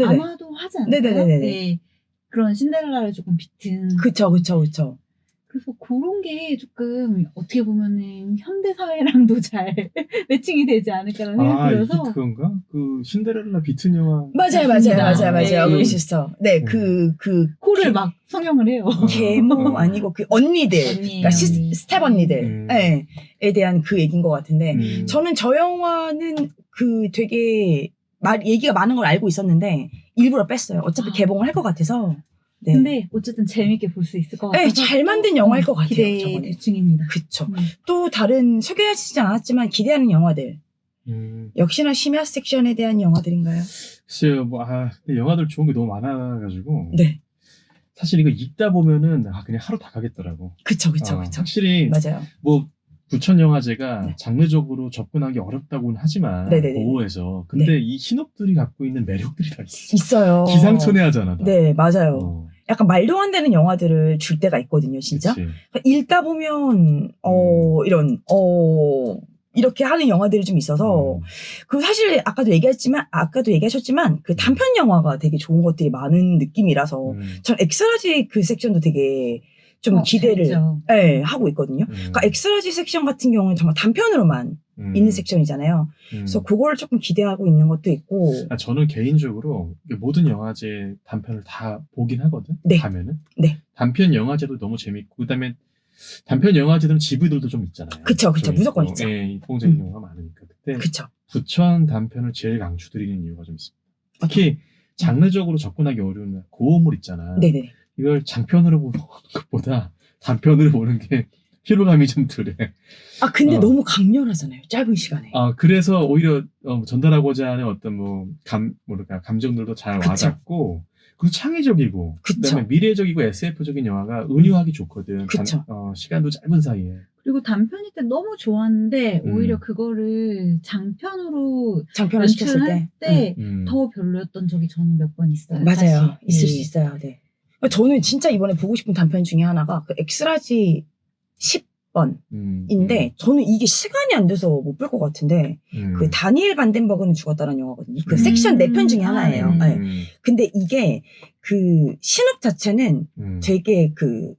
C: 아마도 하지 않을까요?
A: 네네네네.
C: 네. 그런 신데렐라를 조금 비튼.
A: 그쵸.
C: 그래서 그런 게 조금 어떻게 보면은 현대 사회랑도 잘 매칭이 되지 않을까라는 생각이 들어서.
B: 이게 그건가? 그 신데렐라 비튼 영화.
A: 맞아요. 어글리 시스터. 네,
C: 코를 막 성형을 해요.
A: 계모 아니고 그 언니들, 그러니까 스텝 언니들, 에 대한 그 얘기인 것 같은데, 저는 저 영화는 그 되게 얘기가 많은 걸 알고 있었는데 일부러 뺐어요. 어차피 개봉을 할 것 같아서. 네.
C: 근데 어쨌든 재밌게 볼 수 있을 것 같아서.
A: 네, 잘 만든 영화일 것 같아요.
C: 기대 중입니다.
A: 그쵸. 또 다른 소개하시지 않았지만 기대하는 영화들. 역시나 심야 섹션에 대한 영화들인가요?
B: 글쎄요, 근데 영화들 좋은 게 너무 많아가지고.
A: 네.
B: 사실 이거 읽다 보면은 그냥 하루 다 가겠더라고.
A: 그쵸.
B: 확실히
A: 맞아요.
B: 뭐 부천영화제가
A: 네.
B: 장르적으로 접근하기 어렵다고는 하지만
A: 네네네.
B: 보호해서 근데
A: 네.
B: 이 신업들이 갖고 있는 매력들이 다 있어.
A: 있어요.
B: 기상천외하잖아. 다.
A: 네, 맞아요. 약간 말도 안 되는 영화들을 줄 때가 있거든요, 진짜.
B: 그치.
A: 그러니까 읽다 보면 이렇게 하는 영화들이 좀 있어서 그 사실 아까도 얘기하셨지만 그 단편 영화가 되게 좋은 것들이 많은 느낌이라서 전 엑스라지 그 섹션도 되게 좀 기대를 하고 있거든요. 그러니까 엑스라지 섹션 같은 경우는 정말 단편으로만 있는 섹션이잖아요. 그래서 그걸 조금 기대하고 있는 것도 있고.
B: 저는 개인적으로 모든 영화제 단편을 다 보긴 하거든.
A: 네.
B: 가면은.
A: 네.
B: 단편 영화제도 너무 재밌고 그다음에 단편 영화제들은 지브들도 좀 있잖아요.
A: 그쵸. 무조건 있죠.
B: 예, 입봉적인 영화가 많으니까. 그때
A: 그쵸.
B: 부천 단편을 제일 강추드리는 이유가 좀 있습니다. 특히 장르적으로 접근하기 어려운 고어물 있잖아.
A: 네네.
B: 이걸 장편으로 보는 것보다 단편으로 보는 게 피로감이 좀 덜해.
A: 근데 너무 강렬하잖아요. 짧은 시간에.
B: 그래서 오히려 전달하고자 하는 어떤 감정들도 잘
A: 그쵸.
B: 와닿고 그리고 창의적이고
A: 그쵸.
B: 그다음에 미래적이고 SF적인 영화가 은유하기 좋거든.
A: 그쵸.
B: 시간도 짧은 사이에.
C: 그리고 단편일 때 너무 좋았는데 오히려 그거를 장편으로
A: 시켰을
C: 때 더 별로였던 적이 저는 몇 번 있어요.
A: 맞아요.
C: 사실.
A: 있을 수 있어요. 네. 저는 진짜 이번에 보고 싶은 단편 중에 하나가 그 엑스라지 10번인데 저는 이게 시간이 안 돼서 못 볼 것 같은데 그 다니엘 반덴버그는 죽었다는 영화거든요. 그 섹션 4편 중에 하나예요. 네. 근데 이게 그 신업 자체는 되게 그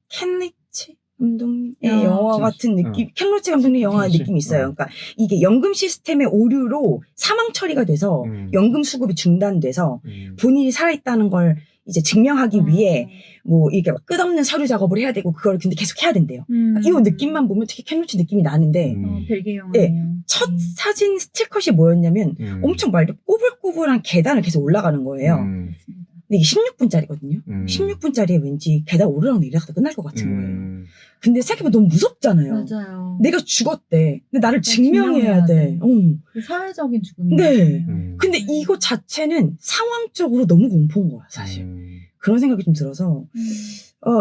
A: 켄리치 감독의 영화 같은 느낌, 켄 로치 감독의 영화 느낌이 있어요. 그러니까 이게 연금 시스템의 오류로 사망 처리가 돼서 연금 수급이 중단돼서 본인이 살아있다는 걸 이제 증명하기 위해 뭐 이렇게 끝없는 서류 작업을 해야 되고 그걸 근데 계속 해야 된대요. 이 느낌만 보면 특히 켄 로치 느낌이 나는데
C: 벨기에 영화예요.
A: 네, 첫 사진 스틸컷이 뭐였냐면 엄청 말도 꼬불꼬불한 계단을 계속 올라가는 거예요. 근데 이게 16분짜리거든요. 16분짜리에 왠지 계단 오르락 내리락하다 끝날 것 같은 거예요. 근데 생각해보면 너무 무섭잖아요.
C: 맞아요.
A: 내가 죽었대. 근데 나를 증명해야 돼.
C: 그 사회적인 죽음이.
A: 네. 근데 이거 자체는 상황적으로 너무 공포인 거야, 사실. 그런 생각이 좀 들어서,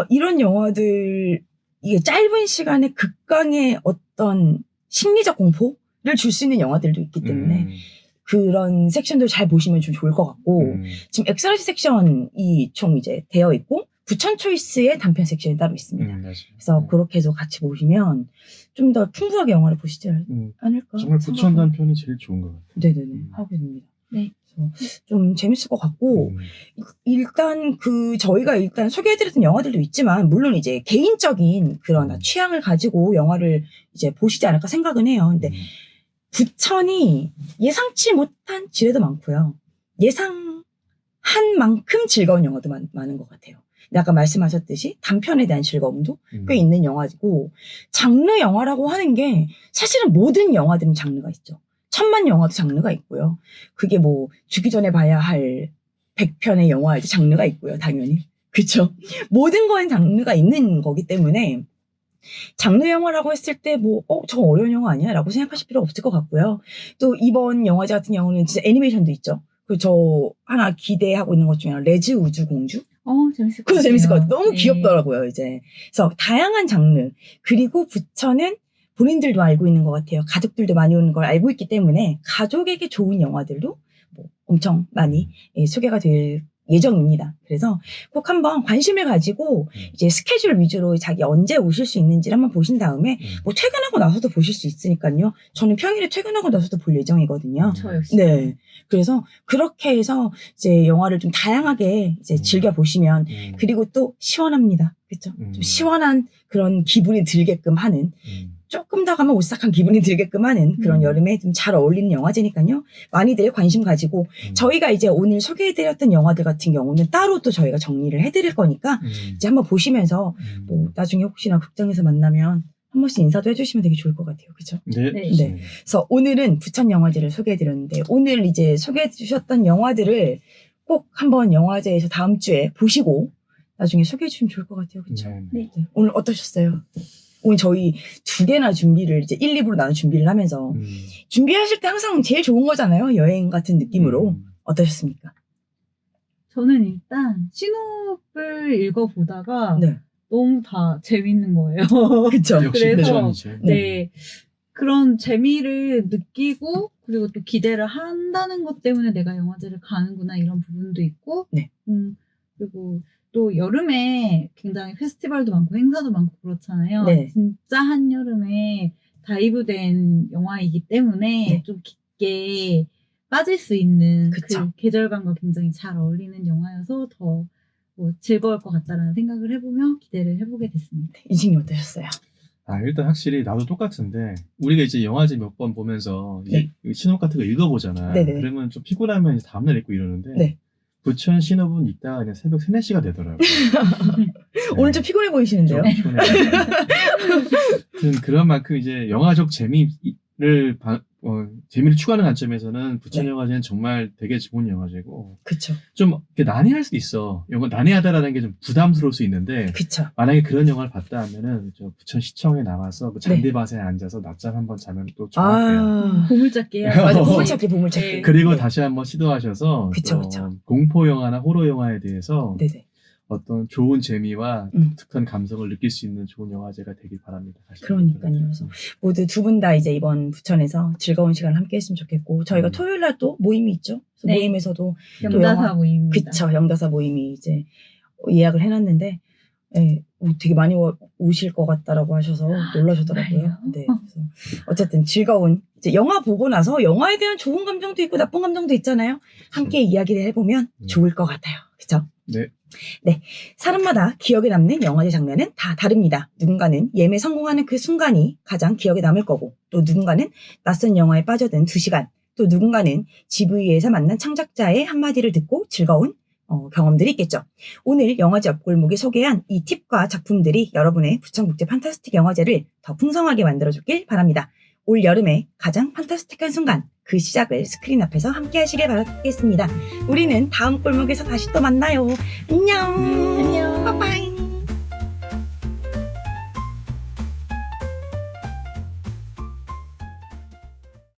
A: 이런 영화들, 이게 짧은 시간에 극강의 어떤 심리적 공포를 줄 수 있는 영화들도 있기 때문에, 그런 섹션들 잘 보시면 좀 좋을 것 같고, 지금 엑스라지 섹션이 총 이제 되어 있고, 부천 초이스의 단편 섹션이 따로 있습니다. 그래서 그렇게 해서 같이 보시면 좀 더 풍부하게 영화를 보시지 않을까.
B: 정말 부천 단편이 제일 좋은 것 같아요.
A: 네네네. 하고 있습니다.
C: 네.
A: 그래서 좀 재밌을 것 같고, 일단 저희가 일단 소개해드렸던 영화들도 있지만, 물론 이제 개인적인 그런 취향을 가지고 영화를 이제 보시지 않을까 생각은 해요. 근데 부천이 예상치 못한 지뢰도 많고요. 예상한 만큼 즐거운 영화도 많은 것 같아요. 근데 아까 말씀하셨듯이 단편에 대한 즐거움도 꽤 있는 영화고, 장르 영화라고 하는 게 사실은 모든 영화들은 장르가 있죠. 천만 영화도 장르가 있고요. 그게 뭐 죽기 전에 봐야 할 100편의 영화에도 장르가 있고요. 당연히. 그쵸? 모든 거엔 장르가 있는 거기 때문에 장르 영화라고 했을 때 저 어려운 영화 아니야? 라고 생각하실 필요 없을 것 같고요. 또 이번 영화제 같은 경우는 진짜 애니메이션도 있죠. 저 하나 기대하고 있는 것 중에 하나 레즈 우주 공주?
C: 재밌을 것 같아요.
A: 그거 재밌을 것 같아요. 너무 귀엽더라고요, 이제. 그래서 다양한 장르. 그리고 부천은 본인들도 알고 있는 것 같아요. 가족들도 많이 오는 걸 알고 있기 때문에 가족에게 좋은 영화들도 엄청 많이 소개가 될 예정입니다. 그래서 꼭 한번 관심을 가지고 이제 스케줄 위주로 자기 언제 오실 수 있는지를 한번 보신 다음에 퇴근하고 나서도 보실 수 있으니까요. 저는 평일에 퇴근하고 나서도 볼 예정이거든요.
C: 저 역시.
A: 네. 그래서 그렇게 해서 이제 영화를 좀 다양하게 이제 즐겨 보시면 그리고 또 시원합니다. 그렇죠? 좀 시원한 그런 기분이 들게끔 하는 조금 더 가면 오싹한 기분이 들게끔 하는 그런 여름에 좀 잘 어울리는 영화제니까요. 많이들 관심 가지고 저희가 이제 오늘 소개해드렸던 영화들 같은 경우는 따로 또 저희가 정리를 해드릴 거니까 이제 한번 보시면서 나중에 혹시나 극장에서 만나면 한 번씩 인사도 해주시면 되게 좋을 것 같아요. 그렇죠?
B: 네.
A: 네. 그래서 오늘은 부천 영화제를 소개해드렸는데 오늘 이제 소개해주셨던 영화들을 꼭 한번 영화제에서 다음 주에 보시고 나중에 소개해주시면 좋을 것 같아요. 그렇죠?
C: 네.
A: 오늘 어떠셨어요? 오늘 저희 2개나 준비를 이제 1, 2부로 나눠 준비를 하면서 준비하실 때 항상 제일 좋은 거잖아요. 여행 같은 느낌으로. 어떠셨습니까?
C: 저는 일단 신호를 읽어보다가
A: 네.
C: 너무 다 재밌는 거예요.
A: 그쵸.
B: 역시
C: 그래서
B: 패션이지.
C: 네. 그런 재미를 느끼고 그리고 또 기대를 한다는 것 때문에 내가 영화제를 가는구나 이런 부분도 있고
A: 네.
C: 그리고 또 여름에 굉장히 페스티벌도 많고 행사도 많고 그렇잖아요.
A: 네.
C: 진짜 한여름에 다이브된 영화이기 때문에
A: 네.
C: 좀 깊게 빠질 수 있는
A: 그쵸.
C: 그 계절감과 굉장히 잘 어울리는 영화여서 더 즐거울 것 같다라는 생각을 해보며 기대를 해보게 됐습니다.
A: 인식이 어떠셨어요?
B: 일단 확실히 나도 똑같은데 우리가 이제 영화제 몇 번 보면서 이제 신호 같은 거 읽어보잖아.
A: 네네.
B: 그러면 좀 피곤하면 이제 다음날 읽고 이러는데
A: 네.
B: 부천 신호분 읽다가 그냥 새벽 3, 4시가 되더라고요.
A: 오늘 좀 피곤해 보이시는데요?
B: 좀 피곤해요. 그런 만큼 이제 영화적 재미를 추구하는 관점에서는 부천
A: 네.
B: 영화제는 정말 되게 좋은 영화제고
A: 그쵸.
B: 좀 이렇게 난해할 수도 있어. 영화 난해하다라는 게 좀 부담스러울 수 있는데
A: 그쵸.
B: 만약에 그런 영화를 봤다 하면은 저 부천 시청에 나와서 그 잔디밭에 앉아서 낮잠 한번 자면 또 좋을 거예요.
C: 보물찾기 해야
A: 맞아.
B: 어.
A: 보물찾기, 보물찾기.
C: 네.
B: 그리고
A: 네.
B: 다시 한번 시도하셔서
A: 그쵸,
B: 또
A: 그쵸.
B: 공포 영화나 호러 영화에 대해서
A: 네네.
B: 어떤 좋은 재미와
A: 음.
B: 독특한 감성을 느낄 수 있는 좋은 영화제가 되길 바랍니다.
A: 그러니까요. 그래서 모두 두 분 다 이제 이번 부천에서 즐거운 시간을 함께 했으면 좋겠고, 저희가 토요일 날 또 모임이 있죠. 그래서
C: 네.
A: 모임에서도
C: 영다사
A: 영화-
C: 모임입니다.
A: 그쵸. 영다사 모임이 이제 예약을 해놨는데, 예, 되게 많이 오실 것 같다라고 하셔서 놀라셨더라고요.
C: 정말요?
A: 네. 그래서 어쨌든 즐거운, 이제 영화 보고 나서 영화에 대한 좋은 감정도 있고 나쁜 감정도 있잖아요. 함께 이야기를 해보면 좋을 것 같아요. 그쵸?
B: 네.
A: 네. 사람마다 기억에 남는 영화제 장면은 다 다릅니다. 누군가는 예매 성공하는 그 순간이 가장 기억에 남을 거고, 또 누군가는 낯선 영화에 빠져든 2시간, 또 누군가는 GV에서 만난 창작자의 한마디를 듣고 즐거운 경험들이 있겠죠. 오늘 영화제 옆골목에 소개한 이 팁과 작품들이 여러분의 부천국제 판타스틱 영화제를 더 풍성하게 만들어주길 바랍니다. 올 여름에 가장 판타스틱한 순간, 그 시작을 스크린 앞에서 함께 하시길 바라겠습니다. 우리는 다음 골목에서 다시 또 만나요. 안녕.
C: 안녕.
A: 빠빠이.